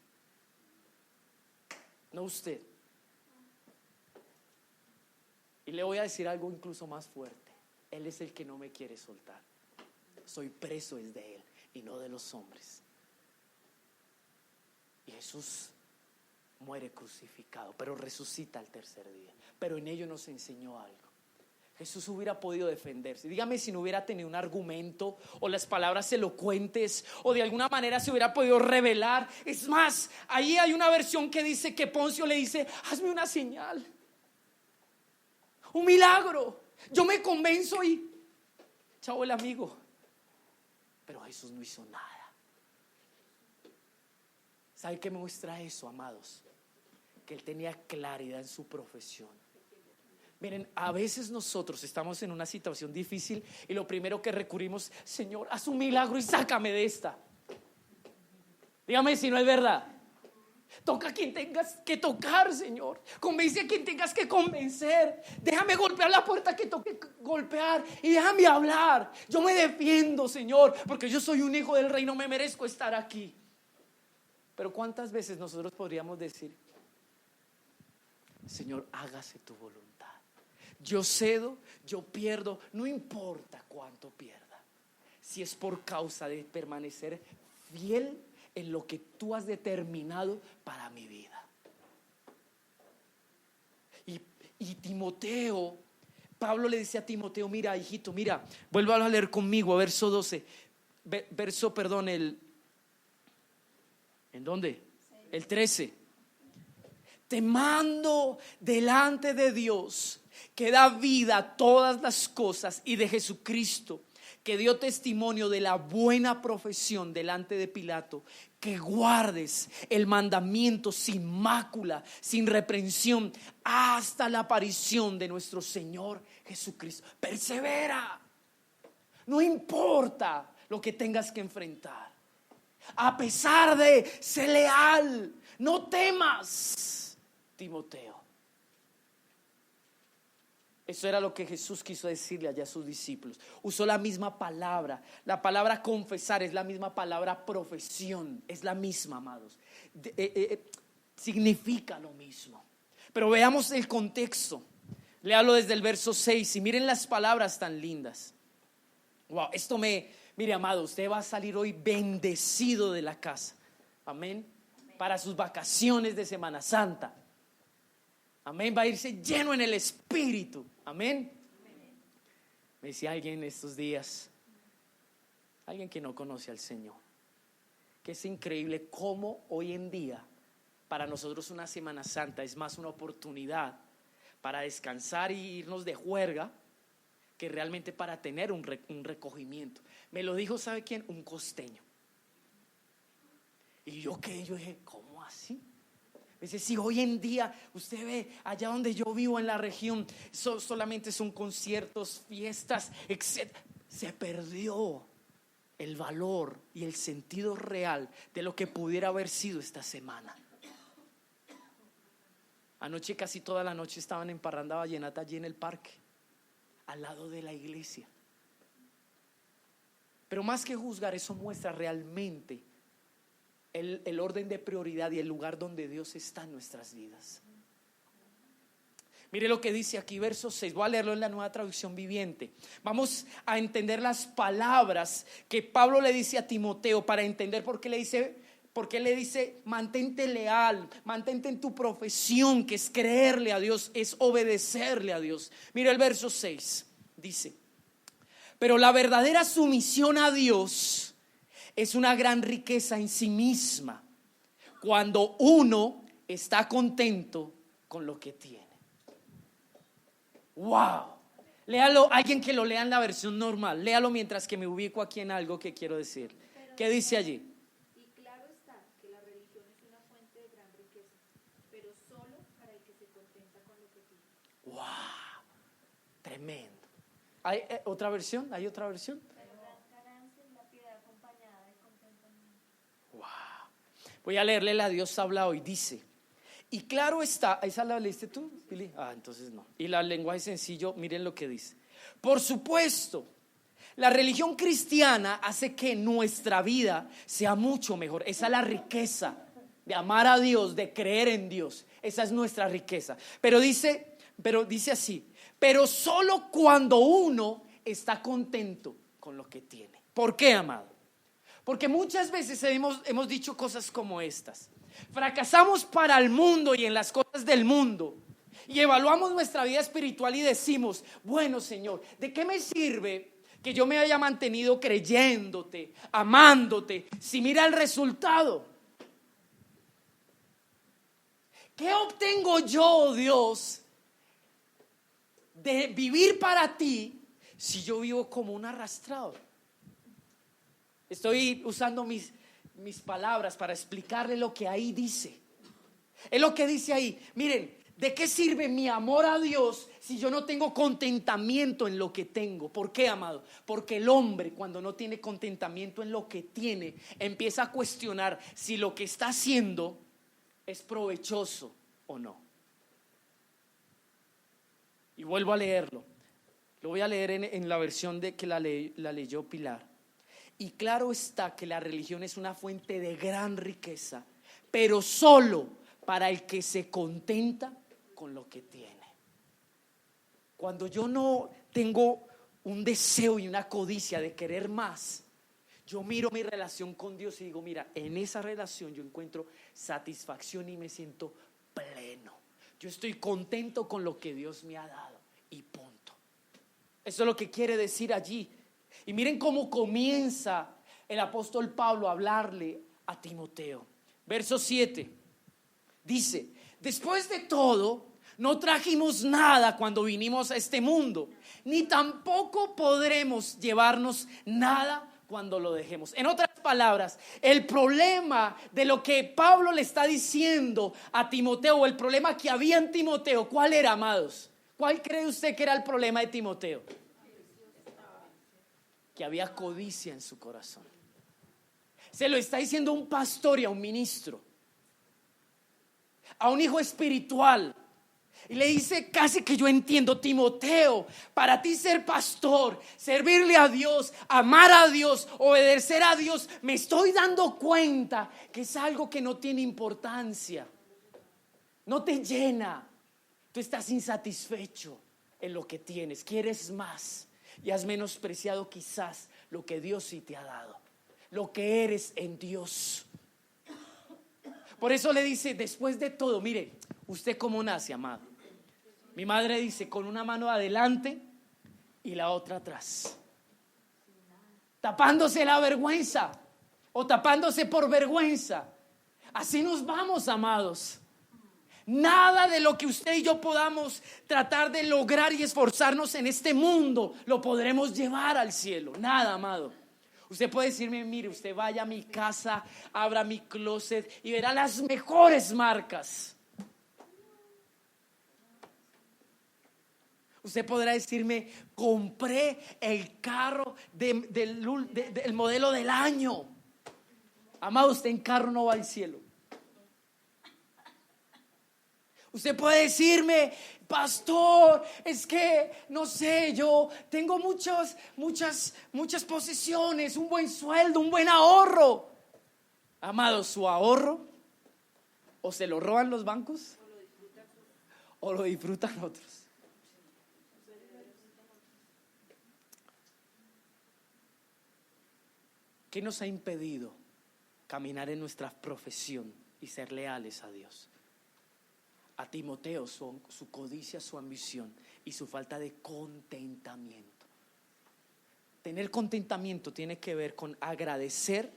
no usted. Y le voy a decir algo incluso más fuerte: Él es el que no me quiere soltar. Soy preso es de Él y no de los hombres. Y Jesús muere crucificado, pero resucita al tercer día. Pero en ello nos enseñó algo. Jesús hubiera podido defenderse. Dígame si no hubiera tenido un argumento o las palabras elocuentes o de alguna manera se hubiera podido revelar. Es más, ahí hay una versión que dice que Poncio le dice: hazme una señal, un milagro, yo me convenzo y chao el amigo. Pero Jesús no hizo nada. ¿Sabe qué me muestra eso, amados? Que él tenía claridad en su profesión. Miren, a veces nosotros estamos en una situación difícil y lo primero que recurrimos: Señor, haz un milagro y sácame de esta. Dígame si no es verdad. Toca a quien tengas que tocar, Señor. Convence a quien tengas que convencer. Déjame golpear la puerta que toque golpear y déjame hablar. Yo me defiendo, Señor, porque yo soy un hijo del reino, me merezco estar aquí. Pero ¿cuántas veces nosotros podríamos decir: Señor, hágase tu voluntad? Yo cedo, yo pierdo, no importa cuánto pierda, si es por causa de permanecer fiel en lo que tú has determinado para mi vida. Y Timoteo, Pablo le dice a Timoteo: mira, hijito, mira, vuélvalo a leer conmigo, verso 12, ¿en dónde? El 13. Te mando delante de Dios, que da vida a todas las cosas, y de Jesucristo, que dio testimonio de la buena profesión delante de Pilato, que guardes el mandamiento sin mácula, sin reprensión, hasta la aparición de nuestro Señor Jesucristo. Persevera, no importa lo que tengas que enfrentar. A pesar de, sé leal, no temas, Timoteo. Eso era lo que Jesús quiso decirle allá a sus discípulos. Usó la misma palabra. La palabra confesar es la misma palabra profesión. Es la misma, amados. Significa lo mismo. Pero veamos el contexto. Léalo desde el verso 6 y miren las palabras tan lindas. Wow, mire, amado, usted va a salir hoy bendecido de la casa. Amén. Para sus vacaciones de Semana Santa. Amén, va a irse lleno en el Espíritu. Amén. Me decía alguien estos días, alguien que no conoce al Señor, que es increíble cómo hoy en día para nosotros una Semana Santa es más una oportunidad para descansar y irnos de juerga que realmente para tener un recogimiento. Me lo dijo, ¿sabe quién? Un costeño. Y yo dije, ¿cómo así? Dice: si hoy en día usted ve allá donde yo vivo en la región, solamente son conciertos, fiestas, etc. Se perdió el valor y el sentido real de lo que pudiera haber sido esta semana. Anoche casi toda la noche estaban en parranda vallenata allí en el parque, al lado de la iglesia. Pero más que juzgar, eso muestra realmente el orden de prioridad y el lugar donde Dios está en nuestras vidas. Mire lo que dice aquí, verso 6. Voy a leerlo en la Nueva Traducción Viviente. Vamos a entender las palabras que Pablo le dice a Timoteo, para entender por qué le dice mantente leal, mantente en tu profesión, que es creerle a Dios, es obedecerle a Dios. Mire el verso 6, dice: pero la verdadera sumisión a Dios es una gran riqueza en sí misma, cuando uno está contento con lo que tiene. Wow. Léalo, alguien que lo lea en la versión normal. Léalo mientras que me ubico aquí en algo que quiero decir. ¿Qué dice allí? Y claro está que la religión es una fuente de gran riqueza, pero solo para el que se contenta con lo que tiene. Wow. Tremendo. ¿Hay otra versión? ¿Hay otra versión? Voy a leerle la Dios habla hoy. Dice: y claro está, ¿esa la leíste tú, Billy? Entonces no. Y la lenguaje sencillo, miren lo que dice: por supuesto, la religión cristiana hace que nuestra vida sea mucho mejor. Esa es la riqueza de amar a Dios, de creer en Dios. Esa es nuestra riqueza. Pero dice así: pero solo cuando uno está contento con lo que tiene. ¿Por qué, amado? Porque muchas veces hemos dicho cosas como estas: fracasamos para el mundo y en las cosas del mundo, y evaluamos nuestra vida espiritual y decimos, bueno, Señor, ¿de qué me sirve que yo me haya mantenido creyéndote, amándote, si mira el resultado? ¿Qué obtengo yo, Dios, de vivir para ti si yo vivo como un arrastrado? Estoy usando mis palabras para explicarle lo que ahí dice. Es lo que dice ahí. Miren, ¿de qué sirve mi amor a Dios si yo no tengo contentamiento en lo que tengo? ¿Por qué, amado? Porque el hombre, cuando no tiene contentamiento en lo que tiene, empieza a cuestionar si lo que está haciendo es provechoso o no. Y vuelvo a leerlo. Lo voy a leer en la versión de que la leyó Pilar. Y claro está que la religión es una fuente de gran riqueza, pero solo para el que se contenta con lo que tiene. Cuando yo no tengo un deseo y una codicia de querer más, yo miro mi relación con Dios y digo, mira, en esa relación yo encuentro satisfacción y me siento pleno. Yo estoy contento con lo que Dios me ha dado y punto. Eso es lo que quiere decir allí. Y miren cómo comienza el apóstol Pablo a hablarle a Timoteo. Verso 7 dice: después de todo, no trajimos nada cuando vinimos a este mundo, ni tampoco podremos llevarnos nada cuando lo dejemos. En otras palabras, el problema de lo que Pablo le está diciendo a Timoteo, o el problema que había en Timoteo, ¿cuál era, amados? ¿Cuál cree usted que era el problema de Timoteo? Que había codicia en su corazón. Se lo está diciendo un pastor y a un ministro, a un hijo espiritual. Y le dice, casi que yo entiendo, Timoteo, para ti ser pastor, servirle a Dios, amar a Dios, obedecer a Dios, me estoy dando cuenta que es algo que no tiene importancia, no te llena. Tú estás insatisfecho en lo que tienes, quieres más y has menospreciado quizás lo que Dios sí te ha dado, lo que eres en Dios. Por eso le dice, después de todo, mire, ¿usted cómo nace, amado? Mi madre dice, con una mano adelante y la otra atrás, tapándose la vergüenza o tapándose por vergüenza. Así nos vamos, amados. Nada de lo que usted y yo podamos tratar de lograr y esforzarnos en este mundo lo podremos llevar al cielo. Nada, amado. Usted puede decirme, mire, usted vaya a mi casa, abra mi closet y verá las mejores marcas. Usted podrá decirme, compré el carro del modelo del año. Amado, usted en carro no va al cielo. Usted puede decirme, pastor, es que no sé, yo tengo muchas posesiones, un buen sueldo, un buen ahorro. Amado, su ahorro o se lo roban los bancos o lo disfrutan otros. ¿Qué nos ha impedido caminar en nuestra profesión y ser leales a Dios? A Timoteo, su codicia, su ambición y su falta de contentamiento. Tener contentamiento tiene que ver con agradecer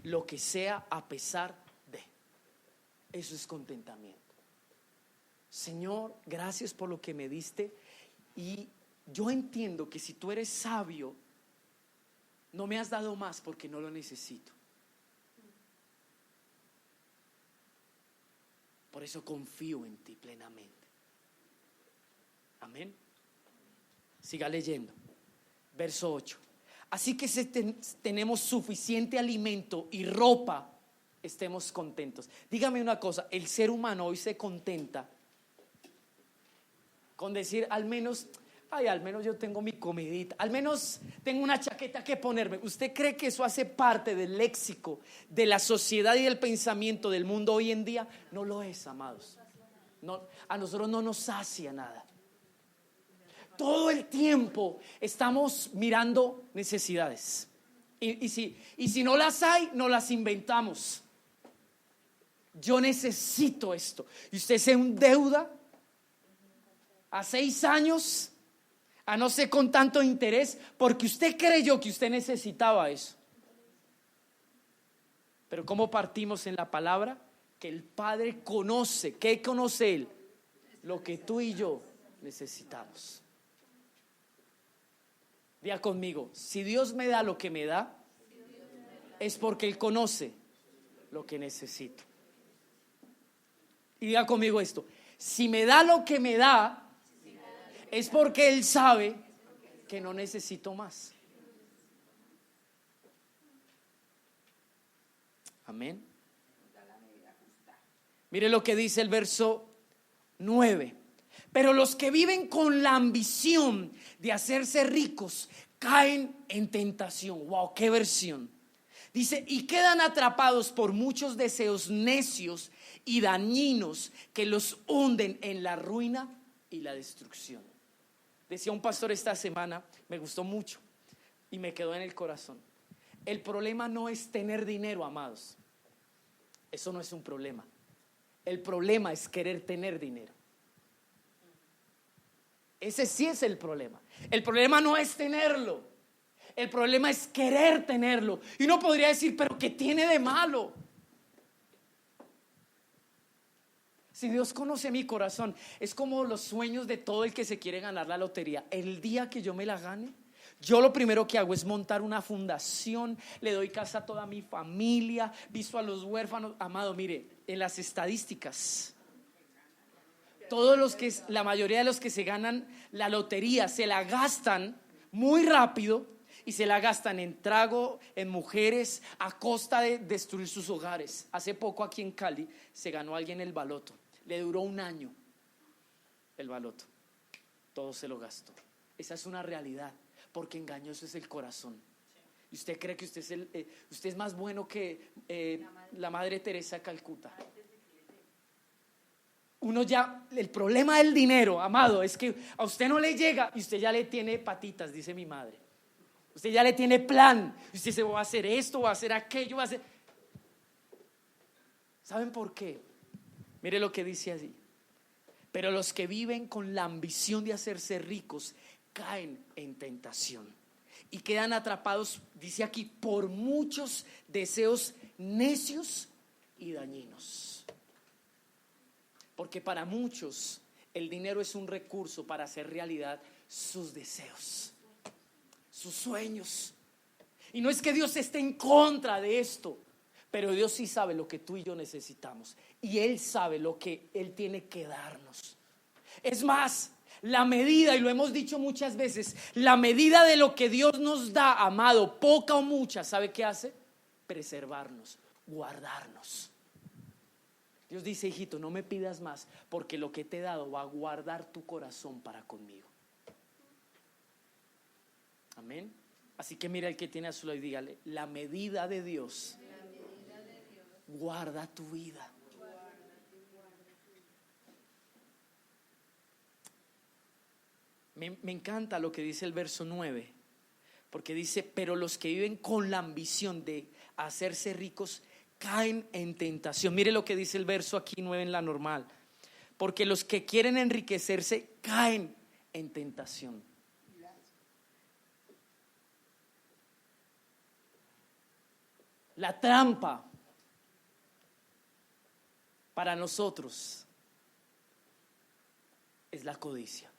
lo que sea a pesar de. Eso es contentamiento. Señor, gracias por lo que me diste, y yo entiendo que si tú eres sabio, no me has dado más porque no lo necesito. Por eso confío en ti plenamente. Amén. Siga leyendo. Verso 8. Así que si tenemos suficiente alimento y ropa, estemos contentos. Dígame una cosa, el ser humano hoy se contenta con decir, al menos yo tengo mi comidita, al menos tengo una chaqueta que ponerme. ¿Usted cree que eso hace parte del léxico de la sociedad y del pensamiento del mundo hoy en día? No lo es, amados. No, a nosotros no nos sacia nada. Todo el tiempo estamos mirando necesidades. Y si no las hay, no las inventamos. Yo necesito esto. Y usted se endeuda a 6 años, a no ser con tanto interés, porque usted creyó que usted necesitaba eso. Pero ¿cómo partimos en la palabra? Que el Padre conoce. ¿Qué conoce Él? Lo que tú y yo necesitamos. Diga conmigo, si Dios me da lo que me da, es porque Él conoce lo que necesito. Y diga conmigo esto, si me da lo que me da, es porque Él sabe que no necesito más. Amén. Mire lo que dice el verso 9. Pero los que viven con la ambición de hacerse ricos caen en tentación. Wow, qué versión. Dice, y quedan atrapados por muchos deseos necios y dañinos que los hunden en la ruina y la destrucción. Decía un pastor esta semana, me gustó mucho y me quedó en el corazón. El problema no es tener dinero, amados. Eso no es un problema. El problema es querer tener dinero. Ese sí es el problema. El problema no es tenerlo. El problema es querer tenerlo. Y uno podría decir, pero ¿qué tiene de malo? Si Dios conoce mi corazón, es como los sueños de todo el que se quiere ganar la lotería. El día que yo me la gane, yo lo primero que hago es montar una fundación, le doy casa a toda mi familia, visto a los huérfanos. Amado, mire, en las estadísticas, la mayoría de los que se ganan la lotería se la gastan muy rápido y se la gastan en trago, en mujeres, a costa de destruir sus hogares. Hace poco aquí en Cali se ganó alguien el baloto, le duró 1 año el baloto, todo se lo gastó. Esa es una realidad, porque engañoso es el corazón. Y usted cree que usted es más bueno que la Madre Teresa de Calcuta. Uno ya, el problema del dinero, amado, es que a usted no le llega y usted ya le tiene patitas, dice mi madre. Usted ya le tiene plan. Usted se va a hacer esto, va a hacer aquello, va a hacer. ¿Saben por qué? Mire lo que dice así. Pero los que viven con la ambición de hacerse ricos caen en tentación y quedan atrapados, dice aquí, por muchos deseos necios y dañinos. Porque para muchos el dinero es un recurso para hacer realidad sus deseos, sus sueños. Y no es que Dios esté en contra de esto, pero Dios sí sabe lo que tú y yo necesitamos. Y Él sabe lo que Él tiene que darnos. Es más, la medida, y lo hemos dicho muchas veces, la medida de lo que Dios nos da, amado, poca o mucha, ¿sabe qué hace? Preservarnos, guardarnos. Dios dice, hijito, no me pidas más, porque lo que te he dado va a guardar tu corazón para conmigo. Amén. Así que mira el que tiene a su lado y dígale, la medida de Dios guarda tu vida. Me encanta lo que dice el verso 9, porque dice, pero los que viven con la ambición de hacerse ricos caen en tentación. Mire lo que dice el verso aquí 9 en la normal, porque los que quieren enriquecerse caen en tentación. La trampa para nosotros es la codicia.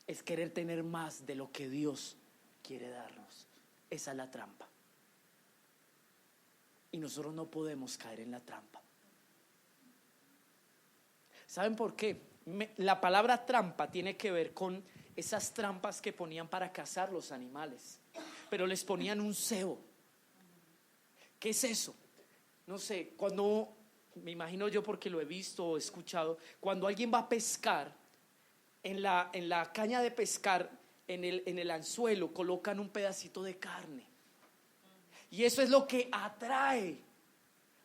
Es querer tener más de lo que Dios quiere darnos. Esa es la trampa. Y nosotros no podemos caer en la trampa. ¿Saben por qué? La palabra trampa tiene que ver con esas trampas que ponían para cazar los animales, pero les ponían un cebo. ¿Qué es eso? No sé, cuando, me imagino yo porque lo he visto o escuchado, cuando alguien va a pescar, en la caña de pescar, en el anzuelo, colocan un pedacito de carne. Y eso es lo que atrae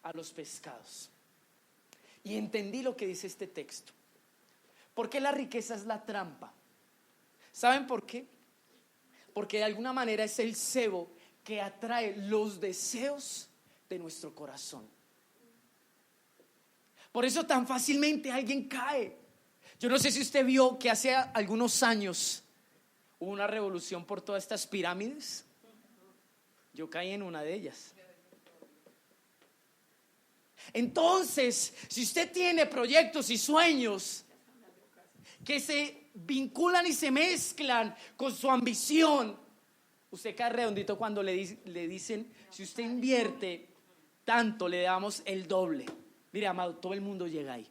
a los pescados. Y entendí lo que dice este texto. ¿Por qué la riqueza es la trampa? ¿Saben por qué? Porque de alguna manera es el cebo que atrae los deseos de nuestro corazón. Por eso tan fácilmente alguien cae. Yo no sé si usted vio que hace algunos años hubo una revolución por todas estas pirámides. Yo caí en una de ellas. Entonces, si usted tiene proyectos y sueños que se vinculan y se mezclan con su ambición, usted cae redondito cuando le dicen: si usted invierte tanto, le damos el doble. Mire, amado, todo el mundo llega ahí.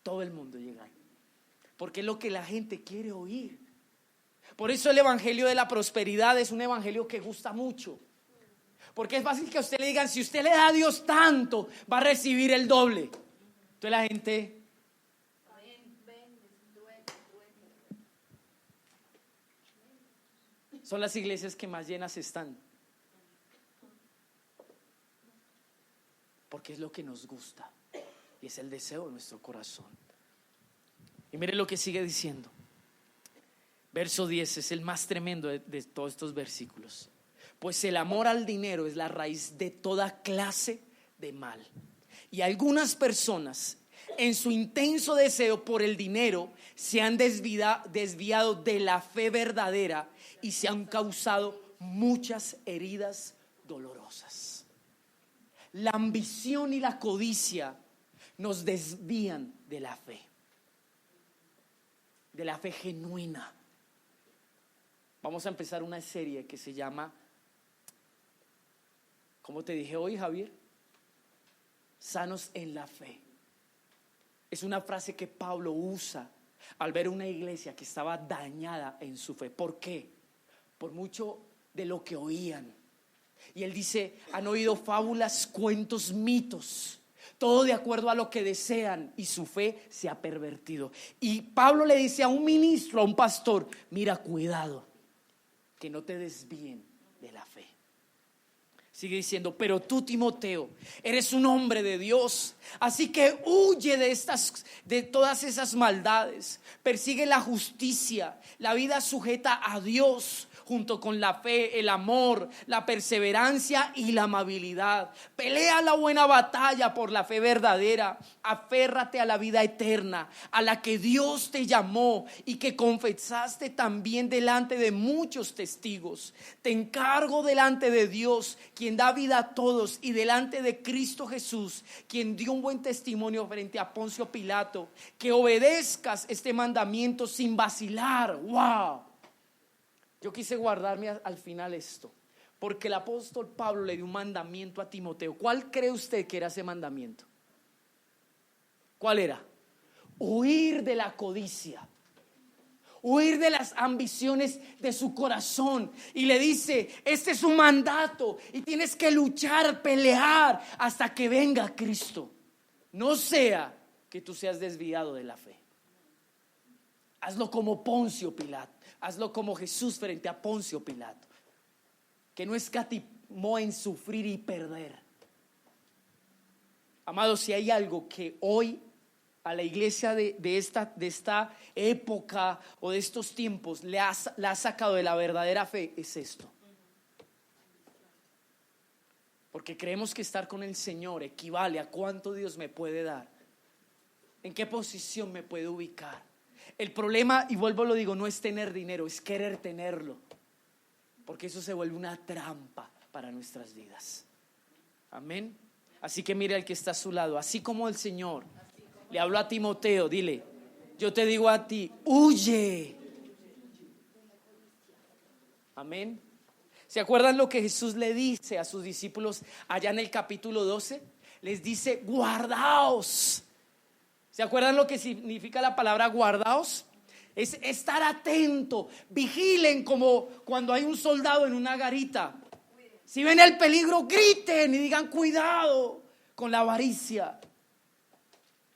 Todo el mundo llega ahí. Porque es lo que la gente quiere oír. Por eso el evangelio de la prosperidad es un evangelio que gusta mucho. Porque es fácil que a usted le digan: si usted le da a Dios tanto, va a recibir el doble. Entonces la gente... Son las iglesias que más llenas están. Porque es lo que nos gusta. Y es el deseo de nuestro corazón. Y mire lo que sigue diciendo. Verso 10 es el más tremendo de todos estos versículos. Pues el amor al dinero es la raíz de toda clase de mal. Y algunas personas, en su intenso deseo por el dinero, se han desviado de la fe verdadera y se han causado muchas heridas dolorosas. La ambición y la codicia nos desvían de la fe genuina. Vamos a empezar una serie que se llama, ¿cómo te dije hoy, Javier? Sanos en la fe. Es una frase que Pablo usa al ver una iglesia que estaba dañada en su fe. ¿Por qué? Por mucho de lo que oían. Y él dice: han oído fábulas, cuentos, mitos, todo de acuerdo a lo que desean, y su fe se ha pervertido. Y Pablo le dice a un ministro, a un pastor: mira, cuidado, que no te desvíen de la fe. Sigue diciendo: pero tú, Timoteo, eres un hombre de Dios, así que huye de todas esas maldades. Persigue la justicia, la vida sujeta a Dios, junto con la fe, el amor, la perseverancia y la amabilidad. Pelea la buena batalla por la fe verdadera. Aférrate a la vida eterna, a la que Dios te llamó y que confesaste también delante de muchos testigos. Te encargo delante de Dios, quien da vida a todos, y delante de Cristo Jesús, quien dio un buen testimonio frente a Poncio Pilato, que obedezcas este mandamiento sin vacilar. ¡Wow! Yo quise guardarme al final esto, porque el apóstol Pablo le dio un mandamiento a Timoteo. ¿Cuál cree usted que era ese mandamiento? ¿Cuál era? Huir de la codicia, huir de las ambiciones de su corazón. Y le dice: este es un mandato y tienes que luchar, pelear hasta que venga Cristo. No sea que tú seas desviado de la fe. Hazlo como Poncio Pilato. Hazlo como Jesús frente a Poncio Pilato, que no escatimó en sufrir y perder. Amados, si hay algo que hoy a la iglesia de esta época o de estos tiempos la ha sacado de la verdadera fe, es esto. Porque creemos que estar con el Señor equivale a cuánto Dios me puede dar, en qué posición me puede ubicar. El problema, y vuelvo lo digo, no es tener dinero, es querer tenerlo, porque eso se vuelve una trampa para nuestras vidas. Amén. Así que mire al que está a su lado, así como el Señor le habló a Timoteo, dile: yo te digo a ti, huye. Amén. ¿Se acuerdan lo que Jesús le dice a sus discípulos allá en el capítulo 12? Les dice: guardaos. ¿Se acuerdan lo que significa la palabra guardaos? Es estar atento, vigilen, como cuando hay un soldado en una garita. Si ven el peligro, griten y digan: cuidado con la avaricia,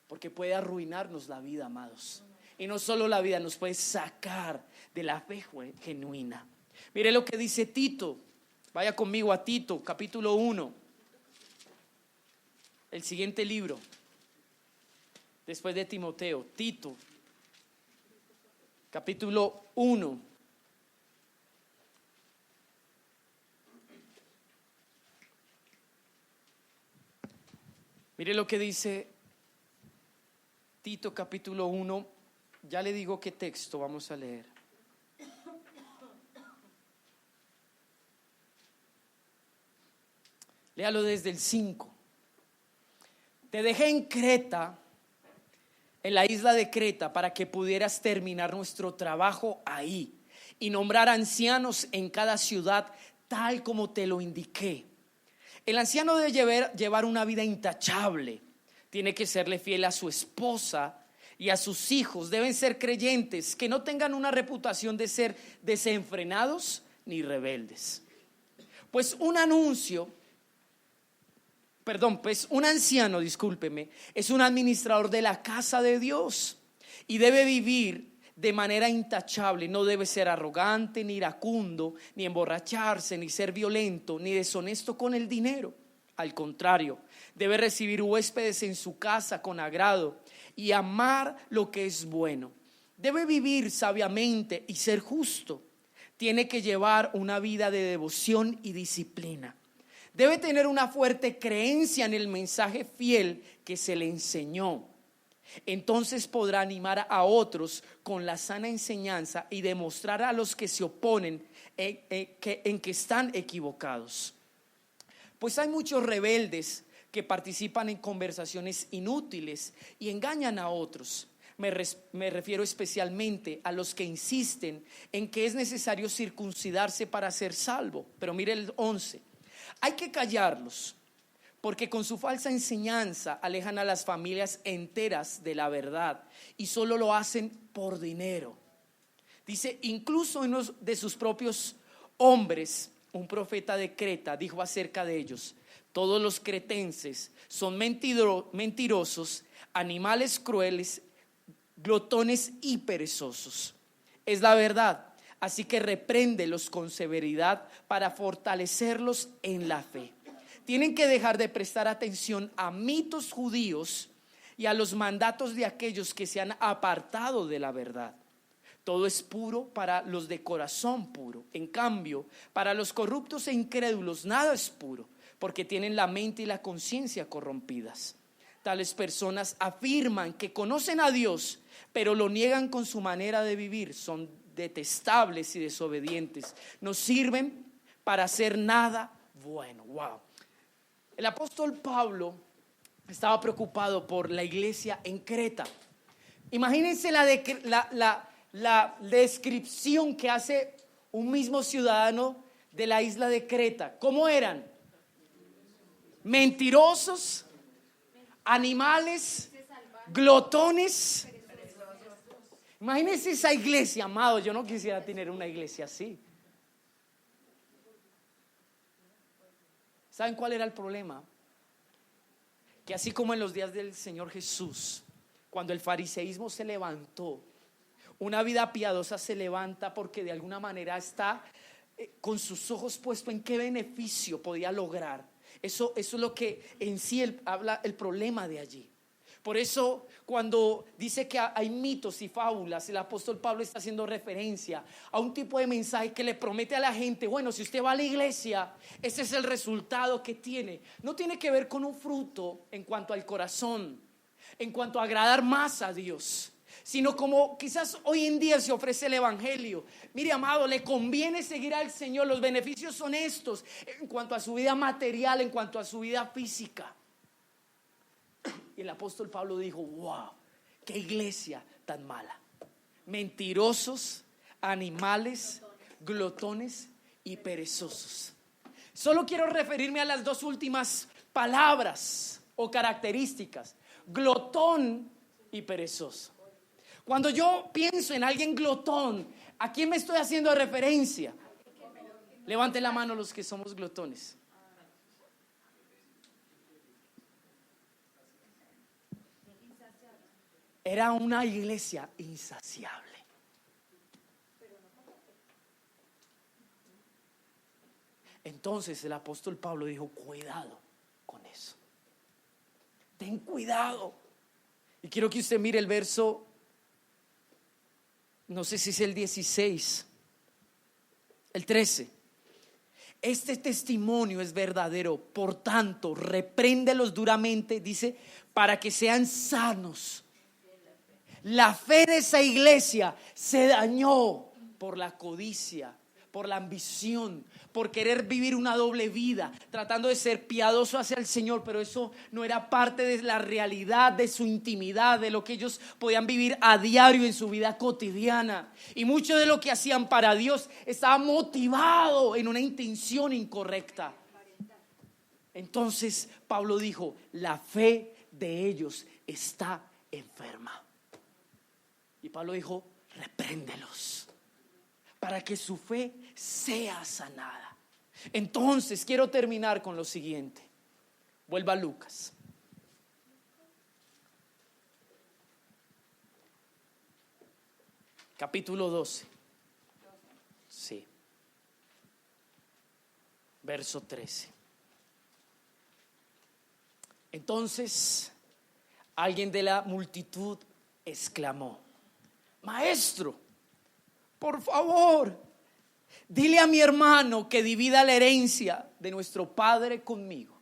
porque puede arruinarnos la vida, amados. Y no solo la vida, nos puede sacar de la fe genuina. Mire lo que dice Tito. Vaya conmigo a Tito, capítulo 1. El siguiente libro después de Timoteo, Tito, capítulo 1. Mire lo que dice Tito, capítulo 1, Ya le digo qué texto vamos a leer. Léalo desde el 5. Te dejé en Creta, en la isla de Creta, para que pudieras terminar nuestro trabajo ahí y nombrar ancianos en cada ciudad, tal como te lo indiqué. El anciano debe llevar una vida intachable. Tiene que serle fiel a su esposa y a sus hijos. Deben ser creyentes, que no tengan una reputación de ser desenfrenados ni rebeldes. Pues un anciano, discúlpeme, es un administrador de la casa de Dios y debe vivir de manera intachable. No debe ser arrogante, ni iracundo, ni emborracharse, ni ser violento, ni deshonesto con el dinero. Al contrario, debe recibir huéspedes en su casa con agrado y amar lo que es bueno. Debe vivir sabiamente y ser justo. Tiene que llevar una vida de devoción y disciplina. Debe tener una fuerte creencia en el mensaje fiel que se le enseñó. Entonces podrá animar a otros con la sana enseñanza y demostrar a los que se oponen en que están equivocados. Pues hay muchos rebeldes que participan en conversaciones inútiles y engañan a otros. Me refiero especialmente a los que insisten en que es necesario circuncidarse para ser salvo. Pero mire el 11. Hay que callarlos, porque con su falsa enseñanza alejan a las familias enteras de la verdad y solo lo hacen por dinero. Dice, incluso uno de sus propios hombres, un profeta de Creta, dijo acerca de ellos: todos los cretenses son mentirosos, animales crueles, glotones y perezosos. Es la verdad. Así que repréndelos con severidad para fortalecerlos en la fe. Tienen que dejar de prestar atención a mitos judíos y a los mandatos de aquellos que se han apartado de la verdad. Todo es puro para los de corazón puro. En cambio, para los corruptos e incrédulos nada es puro, porque tienen la mente y la conciencia corrompidas. Tales personas afirman que conocen a Dios, pero lo niegan con su manera de vivir. Son detestables y desobedientes. No sirven para hacer nada bueno. Wow. El apóstol Pablo estaba preocupado por la iglesia en Creta. Imagínense la descripción que hace un mismo ciudadano de la isla de Creta. ¿Cómo eran? Mentirosos, animales, glotones. Imagínense esa iglesia, amado. Yo no quisiera tener una iglesia así. ¿Saben cuál era el problema? Que así como en los días del Señor Jesús, cuando el fariseísmo se levantó, una vida piadosa se levanta porque de alguna manera está con sus ojos puestos en qué beneficio podía lograr. Eso es lo que en sí habla el problema de allí. Por eso cuando dice que hay mitos y fábulas, el apóstol Pablo está haciendo referencia a un tipo de mensaje que le promete a la gente: bueno, si usted va a la iglesia, ese es el resultado que tiene. No tiene que ver con un fruto en cuanto al corazón, en cuanto a agradar más a Dios, sino como quizás hoy en día se ofrece el evangelio. Mire, amado, le conviene seguir al Señor, los beneficios son estos en cuanto a su vida material, en cuanto a su vida física. Y el apóstol Pablo dijo: wow, qué iglesia tan mala. Mentirosos, animales, glotones y perezosos. Solo quiero referirme a las dos últimas palabras o características: glotón y perezoso. Cuando yo pienso en alguien glotón, ¿a quién me estoy haciendo referencia? Levanten la mano los que somos glotones. Era una iglesia insaciable. Entonces el apóstol Pablo dijo: cuidado con eso. Ten cuidado. Y quiero que usted mire el verso, no sé si es el 16, el 13. Este testimonio es verdadero, por tanto, repréndelos duramente, dice, para que sean sanos. La fe de esa iglesia se dañó por la codicia, por la ambición, por querer vivir una doble vida, tratando de ser piadoso hacia el Señor, pero eso no era parte de la realidad, de su intimidad, de lo que ellos podían vivir a diario en su vida cotidiana. Y mucho de lo que hacían para Dios estaba motivado en una intención incorrecta. Entonces Pablo dijo, la fe de ellos está enferma. Y Pablo dijo, repréndelos para que su fe sea sanada. Entonces quiero terminar con lo siguiente. Vuelva a Lucas. Capítulo 12. Sí. Verso 13. Entonces alguien de la multitud exclamó, Maestro, por favor, dile a mi hermano que divida la herencia de nuestro padre conmigo.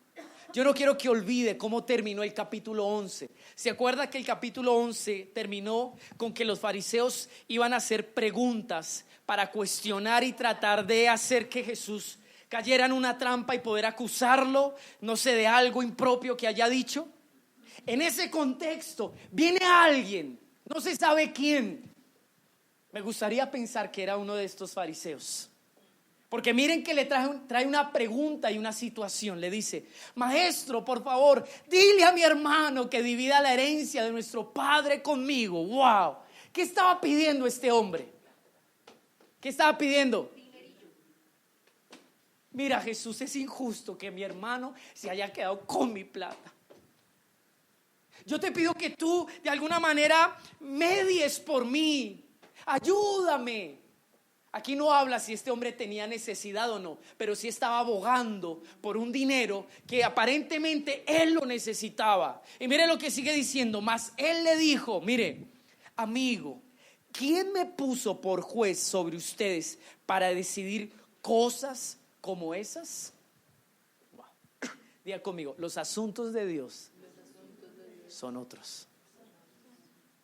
Yo no quiero que olvide cómo terminó el capítulo 11. ¿Se acuerda que el capítulo 11 terminó con que los fariseos iban a hacer preguntas para cuestionar y tratar de hacer que Jesús cayera en una trampa y poder acusarlo, no sé, de algo impropio que haya dicho? En ese contexto viene alguien, no se sabe quién. Me gustaría pensar que era uno de estos fariseos, porque miren que le trae una pregunta y una situación. Le dice, Maestro, por favor, dile a mi hermano que divida la herencia de nuestro padre conmigo. Wow, ¿qué estaba pidiendo este hombre? ¿Qué estaba pidiendo? Mira, Jesús, es injusto que mi hermano se haya quedado con mi plata. Yo te pido que tú de alguna manera medies por mí. Ayúdame. Aquí no habla si este hombre tenía necesidad o no, pero sí estaba abogando por un dinero que aparentemente él lo necesitaba. Y mire lo que sigue diciendo. Mas él le dijo, mire, amigo, ¿quién me puso por juez sobre ustedes para decidir cosas como esas? Wow. Diga conmigo, los asuntos de Dios son otros.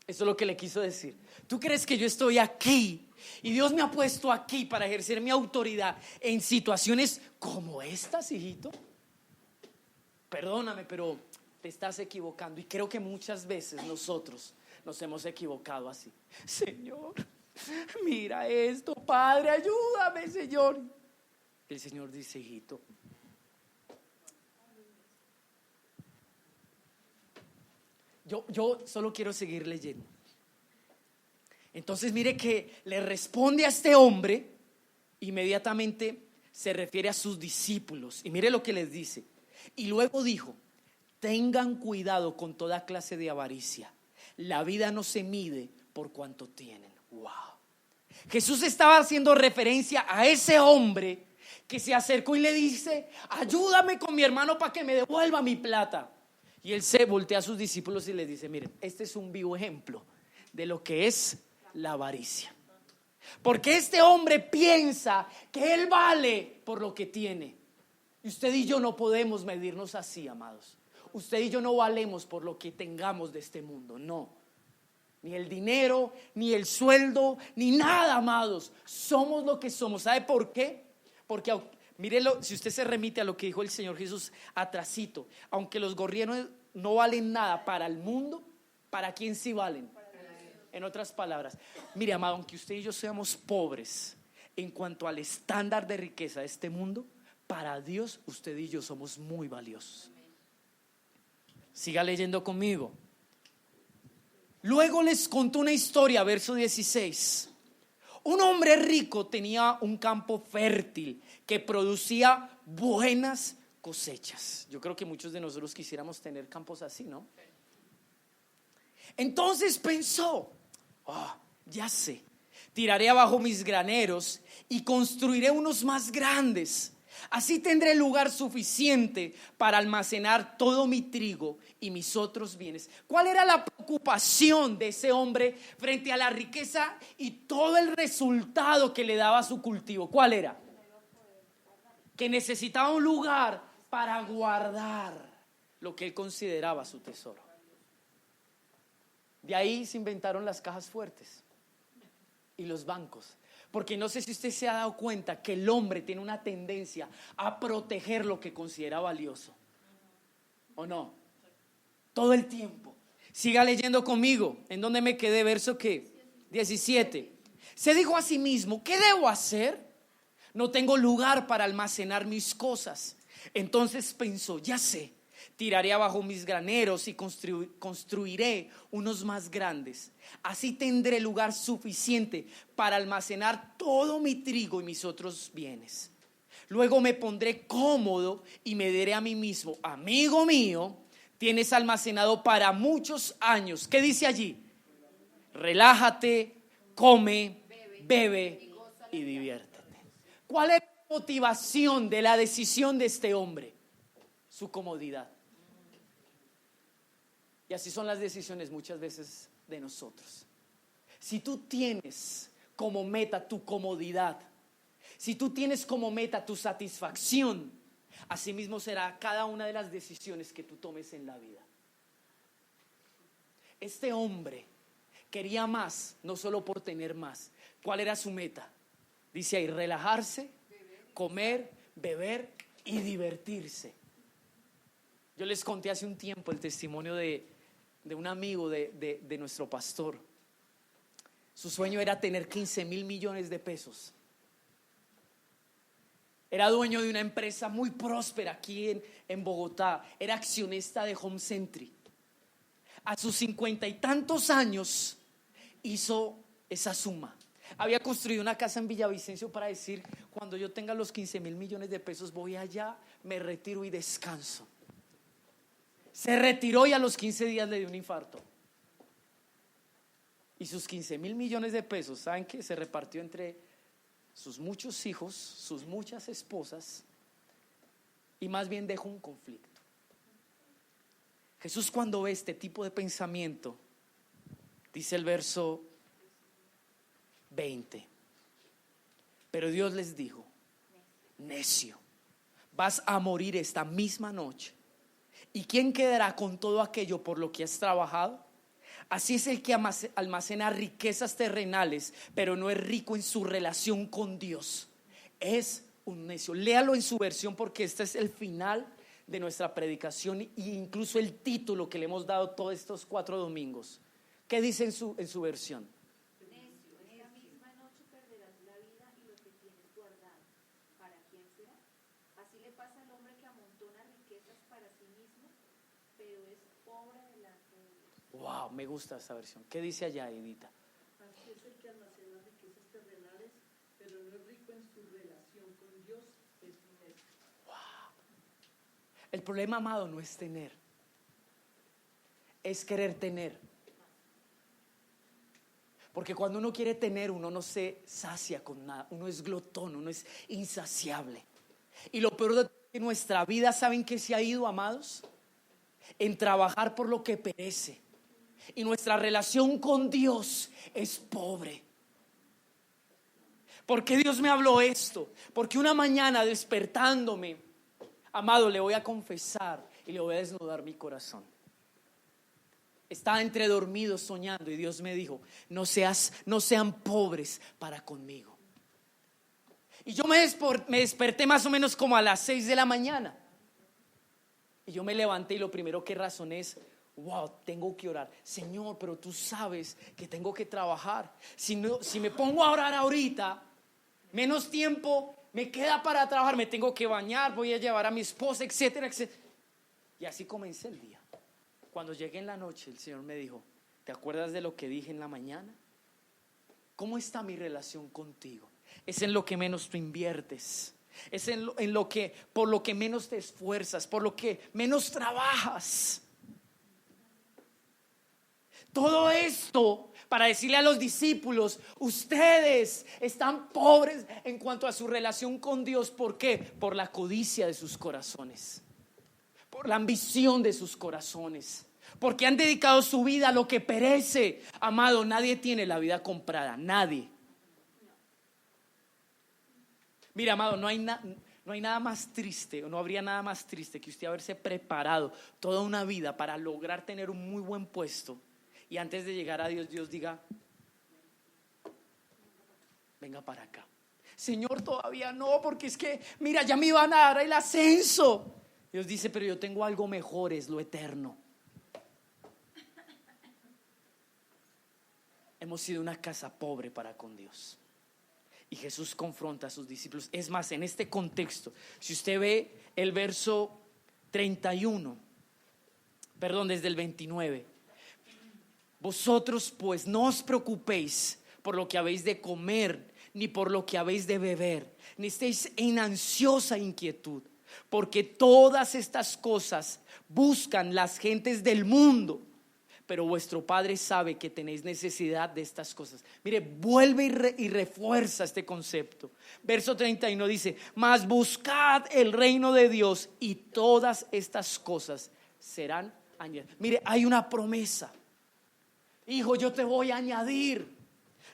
Eso es lo que le quiso decir. ¿Tú crees que yo estoy aquí y Dios me ha puesto aquí para ejercer mi autoridad en situaciones como estas, hijito? Perdóname, pero te estás equivocando. Y creo que muchas veces nosotros nos hemos equivocado así. Señor, mira esto, Padre, ayúdame, Señor. El Señor dice, hijito, yo solo quiero seguir leyendo. Entonces mire que le responde a este hombre. Inmediatamente se refiere a sus discípulos. Y mire lo que les dice. Y luego dijo, tengan cuidado con toda clase de avaricia. La vida no se mide por cuanto tienen. Wow. Jesús estaba haciendo referencia a ese hombre que se acercó y le dice, ayúdame con mi hermano para que me devuelva mi plata. Y él se voltea a sus discípulos y les dice, miren, este es un vivo ejemplo de lo que es la avaricia. Porque este hombre piensa que él vale por lo que tiene. Y usted y yo no podemos medirnos así, amados. Usted y yo no valemos por lo que tengamos de este mundo, no. Ni el dinero, ni el sueldo, ni nada, amados. Somos lo que somos. ¿Sabe por qué? Porque mírelo, si usted se remite a lo que dijo el Señor Jesús atrasito, aunque los gorriones no valen nada para el mundo, ¿para quién sí valen? En otras palabras, mire, amado, aunque usted y yo seamos pobres en cuanto al estándar de riqueza de este mundo, para Dios usted y yo somos muy valiosos. Siga leyendo conmigo. Luego les contó una historia, verso 16. Un hombre rico tenía un campo fértil que producía buenas cosechas. Yo creo que muchos de nosotros quisiéramos tener campos así, ¿no? Entonces pensó, ya sé, tiraré abajo mis graneros y construiré unos más grandes. Así tendré lugar suficiente para almacenar todo mi trigo y mis otros bienes. ¿Cuál era la preocupación de ese hombre frente a la riqueza y todo el resultado que le daba su cultivo? ¿Cuál era? Que necesitaba un lugar para guardar lo que él consideraba su tesoro. De ahí se inventaron las cajas fuertes y los bancos. Porque no sé si usted se ha dado cuenta que el hombre tiene una tendencia a proteger lo que considera valioso. ¿O no? Todo el tiempo. Siga leyendo conmigo. ¿En dónde me quedé? Verso ¿qué? 17. Se dijo a sí mismo: ¿qué debo hacer? No tengo lugar para almacenar mis cosas. Entonces pensó: ya sé, tiraré abajo mis graneros y construiré unos más grandes. Así tendré lugar suficiente para almacenar todo mi trigo y mis otros bienes. Luego me pondré cómodo y me diré a mí mismo: amigo mío, tienes almacenado para muchos años. ¿Qué dice allí? Relájate, come, bebe y diviértete. ¿Cuál es la motivación de la decisión de este hombre? Su comodidad. Y así son las decisiones muchas veces de nosotros. Si tú tienes como meta tu comodidad, si tú tienes como meta tu satisfacción, así mismo será cada una de las decisiones que tú tomes en la vida. Este hombre quería más, no solo por tener más. ¿Cuál era su meta? Dice ahí: relajarse, comer, beber y divertirse. Yo les conté hace un tiempo el testimonio de un amigo de nuestro pastor. Su sueño era tener 15,000 millones de pesos. Era dueño de una empresa muy próspera aquí en Bogotá. Era accionista de Home Century. A sus 50 y tantos años hizo esa suma. Había construido una casa en Villavicencio para decir: cuando yo tenga los 15,000 millones de pesos voy allá, me retiro y descanso. Se retiró y a los 15 días le dio un infarto. Y sus 15,000 millones de pesos, ¿saben qué? Se repartió entre sus muchos hijos, sus muchas esposas, y más bien dejó un conflicto. Jesús, cuando ve este tipo de pensamiento, dice el verso 20: pero Dios les dijo: necio, vas a morir esta misma noche. ¿Y quién quedará con todo aquello por lo que has trabajado? Así es el que almacena riquezas terrenales, pero no es rico en su relación con Dios. Es un necio. Léalo en su versión, porque este es el final de nuestra predicación e incluso el título que le hemos dado todos estos 4 domingos. ¿Qué dice en su versión? Necio, esta misma noche perderás la vida y lo que tienes guardado. ¿Para quién será? Así le pasa al hombre que amontona riquezas para sí mismo, pero es pobre delante de Dios. Wow, me gusta esta versión. ¿Qué dice allá, Edita? Así es el que almacena riquezas terrenales, pero no es rico en su relación con Dios, es un necio. El problema, amado, no es tener, es querer tener. Porque cuando uno quiere tener, uno no se sacia con nada. Uno es glotón, uno es insaciable. Y lo peor de todo es que nuestra vida, ¿saben qué se ha ido, amados? En trabajar por lo que perece. Y nuestra relación con Dios es pobre. ¿Por qué Dios me habló esto? Porque una mañana despertándome, amado, le voy a confesar y le voy a desnudar mi corazón. Estaba entre dormido soñando y Dios me dijo: no sean pobres para conmigo. Y yo me desperté más o menos como a las 6 de la mañana. Y yo me levanté y lo primero que razoné es: wow, tengo que orar. Señor, pero tú sabes que tengo que trabajar. Si me pongo a orar ahorita, menos tiempo me queda para trabajar. Me tengo que bañar, voy a llevar a mi esposa, etcétera, etcétera. Y así comencé el día. Cuando llegué en la noche, el Señor me dijo: ¿te acuerdas de lo que dije en la mañana? ¿Cómo está mi relación contigo? Es en lo que menos tú inviertes. Es en lo que, por lo que menos te esfuerzas, por lo que menos trabajas. Todo esto para decirle a los discípulos: ustedes están pobres en cuanto a su relación con Dios. ¿Por qué? Por la codicia de sus corazones, por la ambición de sus corazones, porque han dedicado su vida a lo que perece. Amado, nadie tiene la vida comprada, nadie. Mira, amado, no hay nada más triste, o no habría nada más triste que usted haberse preparado toda una vida para lograr tener un muy buen puesto y antes de llegar a Dios, Dios diga: venga para acá. Señor, todavía no, porque es que, mira, ya me iban a dar el ascenso. Dios dice: pero yo tengo algo mejor, es lo eterno. Hemos sido una casa pobre para con Dios. Y Jesús confronta a sus discípulos. Es más, en este contexto, si usted ve el verso 31, perdón, desde el 29. Vosotros pues no os preocupéis por lo que habéis de comer, ni por lo que habéis de beber, ni estéis en ansiosa inquietud, porque todas estas cosas buscan las gentes del mundo, pero vuestro Padre sabe que tenéis necesidad de estas cosas. Mire, vuelve y refuerza este concepto. Verso 31 dice: mas buscad el reino de Dios y todas estas cosas serán añadidas. Mire, hay una promesa: hijo, yo te voy a añadir.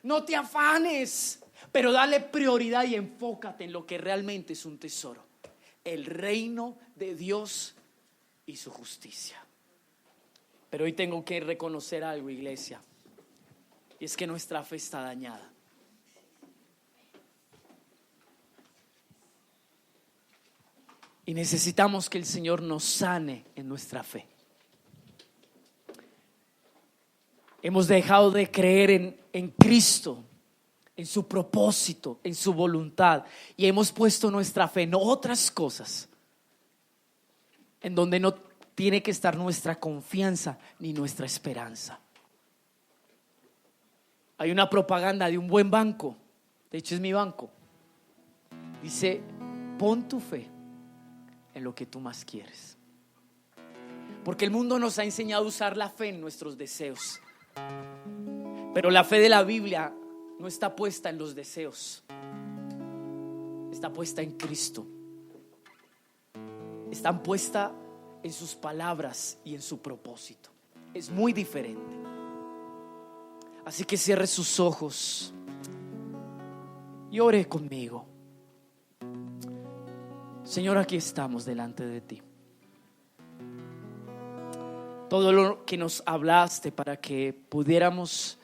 No te afanes, pero dale prioridad y enfócate en lo que realmente es un tesoro: el reino de Dios y su justicia. Pero hoy tengo que reconocer algo, iglesia, y es que nuestra fe está dañada. Y necesitamos que el Señor nos sane en nuestra fe. Hemos dejado de creer en Cristo, en su propósito, en su voluntad, y hemos puesto nuestra fe en otras cosas, en donde no tiene que estar nuestra confianza ni nuestra esperanza. Hay una propaganda de un buen banco, de hecho es mi banco. Dice: pon tu fe en lo que tú más quieres. Porque el mundo nos ha enseñado a usar la fe en nuestros deseos, pero la fe de la Biblia no está puesta en los deseos, está puesta en Cristo. Está puesta en sus palabras y en su propósito. Es muy diferente. Así que cierre sus ojos y ore conmigo. Señor, aquí estamos delante de ti. Todo lo que nos hablaste para que pudiéramos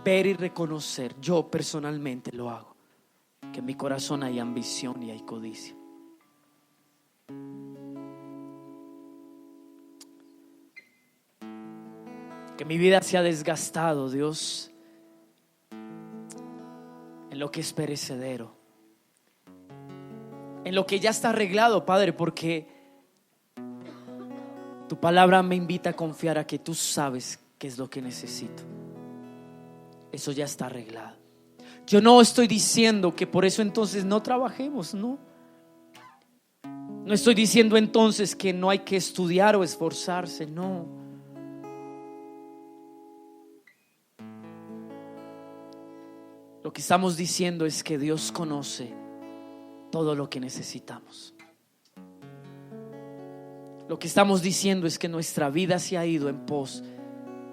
ver y reconocer, yo personalmente lo hago, que en mi corazón hay ambición y hay codicia. Que mi vida se ha desgastado, Dios, en lo que es perecedero, en lo que ya está arreglado, Padre, porque tu palabra me invita a confiar a que tú sabes qué es lo que necesito. Eso ya está arreglado. Yo no estoy diciendo que por eso entonces no trabajemos, no. No estoy diciendo entonces que no hay que estudiar o esforzarse, no. Lo que estamos diciendo es que Dios conoce todo lo que necesitamos. Lo que estamos diciendo es que nuestra vida se ha ido en pos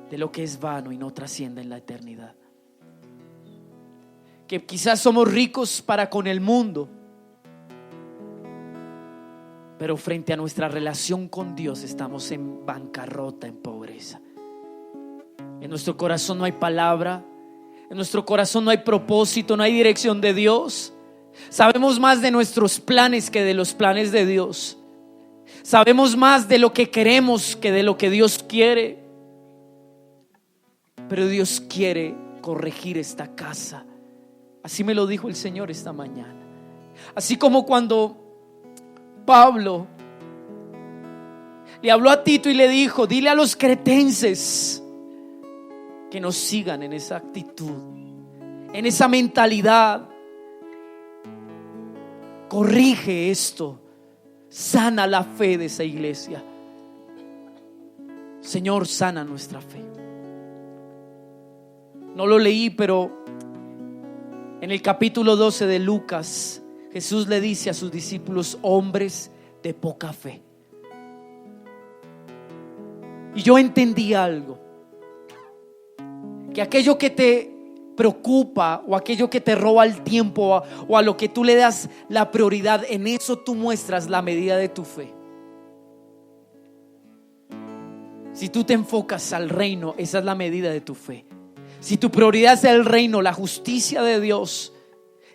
de lo que es vano y no trasciende en la eternidad. Que quizás somos ricos para con el mundo, pero frente a nuestra relación con Dios estamos en bancarrota, en pobreza. En nuestro corazón no hay palabra, en nuestro corazón no hay propósito, no hay dirección de Dios. Sabemos más de nuestros planes que de los planes de Dios. Sabemos más de lo que queremos que de lo que Dios quiere. Pero Dios quiere corregir esta casa. Así me lo dijo el Señor esta mañana. Así como cuando Pablo le habló a Tito y le dijo: dile a los cretenses que nos sigan en esa actitud, en esa mentalidad. Corrige esto, sana la fe de esa iglesia. Señor, sana nuestra fe. No lo leí, pero en el capítulo 12 de Lucas, Jesús le dice a sus discípulos: hombres de poca fe. Y yo entendí algo, que aquello que te preocupa o aquello que te roba el tiempo o a lo que tú le das la prioridad, en eso tú muestras la medida de tu fe. Si tú te enfocas al reino, esa es la medida de tu fe. Si tu prioridad es el reino, la justicia de Dios,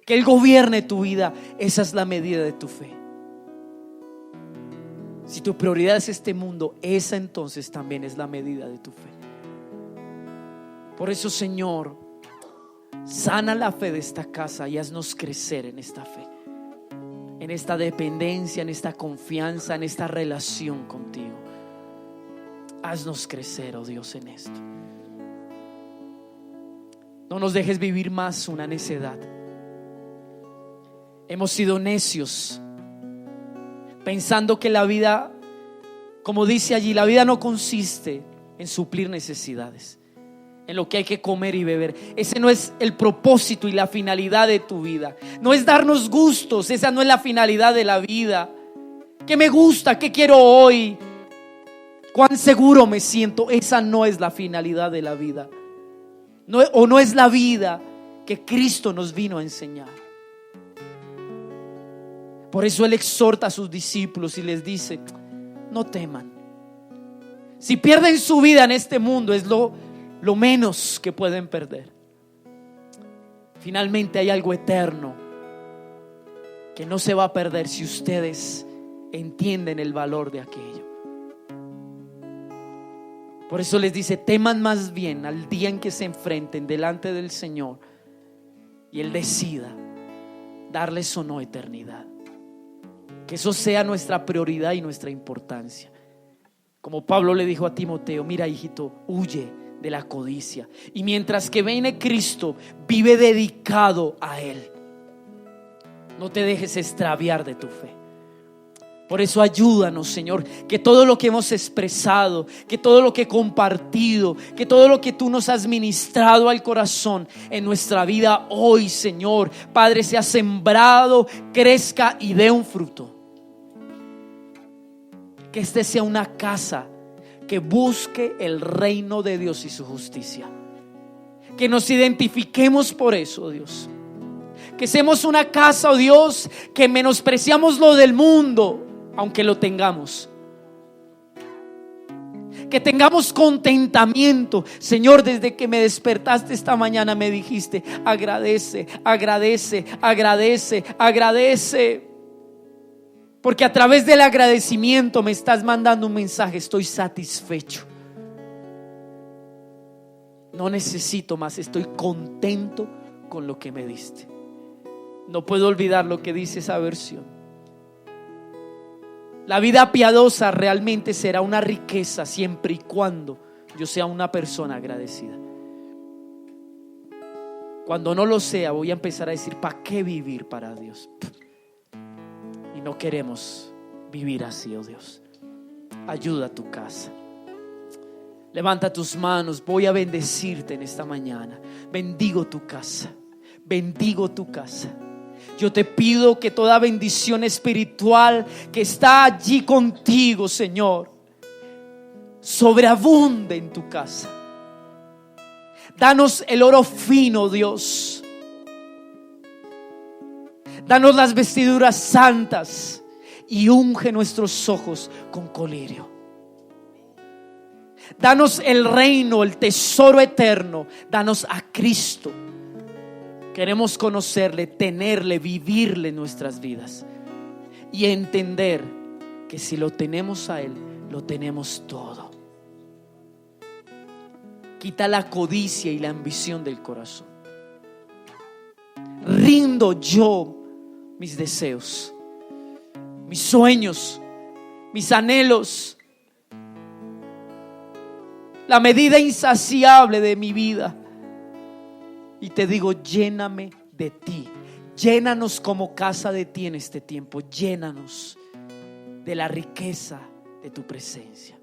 que Él gobierne tu vida, esa es la medida de tu fe. Si tu prioridad es este mundo, esa entonces también es la medida de tu fe. Por eso, Señor, sana la fe de esta casa y haznos crecer en esta fe, en esta dependencia, en esta confianza, en esta relación contigo. Haznos crecer, oh Dios, en esto. No nos dejes vivir más una necedad. Hemos sido necios, pensando que la vida, como dice allí, la vida no consiste en suplir necesidades, en lo que hay que comer y beber. Ese no es el propósito y la finalidad de tu vida. No es darnos gustos, esa no es la finalidad de la vida. ¿Qué me gusta? ¿Qué quiero hoy? ¿Cuán seguro me siento? Esa no es la finalidad de la vida. No es la vida que Cristo nos vino a enseñar. Por eso Él exhorta a sus discípulos y les dice: no teman. Si pierden su vida en este mundo, es lo menos que pueden perder. Finalmente hay algo eterno que no se va a perder si ustedes entienden el valor de aquello. Por eso les dice: teman más bien al día en que se enfrenten delante del Señor y Él decida darles o no eternidad. Que eso sea nuestra prioridad y nuestra importancia. Como Pablo le dijo a Timoteo: mira, hijito, huye de la codicia, y mientras que viene Cristo, vive dedicado a Él. No te dejes extraviar de tu fe. Por eso ayúdanos, Señor, que todo lo que hemos expresado, que todo lo que he compartido, que todo lo que tú nos has ministrado al corazón en nuestra vida hoy, Señor, Padre, sea sembrado, crezca y dé un fruto. Que este sea una casa que busque el reino de Dios y su justicia. Que nos identifiquemos por eso, Dios. Que seamos una casa, oh Dios, que menospreciamos lo del mundo, aunque lo tengamos. Que tengamos contentamiento. Señor, desde que me despertaste esta mañana me dijiste: agradece, agradece, agradece, agradece. Porque a través del agradecimiento me estás mandando un mensaje: estoy satisfecho. No necesito más, estoy contento con lo que me diste. No puedo olvidar lo que dice esa versión. La vida piadosa realmente será una riqueza siempre y cuando yo sea una persona agradecida. Cuando no lo sea, voy a empezar a decir: ¿para qué vivir para Dios? Y no queremos vivir así, oh Dios. Ayuda a tu casa. Levanta tus manos. Voy a bendecirte en esta mañana. Bendigo tu casa. Bendigo tu casa. Yo te pido que toda bendición espiritual que está allí contigo, Señor, sobreabunde en tu casa. Danos el oro fino, Dios. Danos las vestiduras santas y unge nuestros ojos con colirio. Danos el reino, el tesoro eterno. Danos a Cristo. Queremos conocerle, tenerle, vivirle en nuestras vidas y entender que si lo tenemos a Él, lo tenemos todo. Quita la codicia y la ambición del corazón. Rindo yo mis deseos, mis sueños, mis anhelos, la medida insaciable de mi vida. Y te digo: lléname de ti. Llénanos como casa de ti en este tiempo. Llénanos de la riqueza de tu presencia.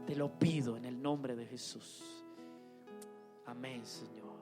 Te lo pido en el nombre de Jesús. Amén, Señor.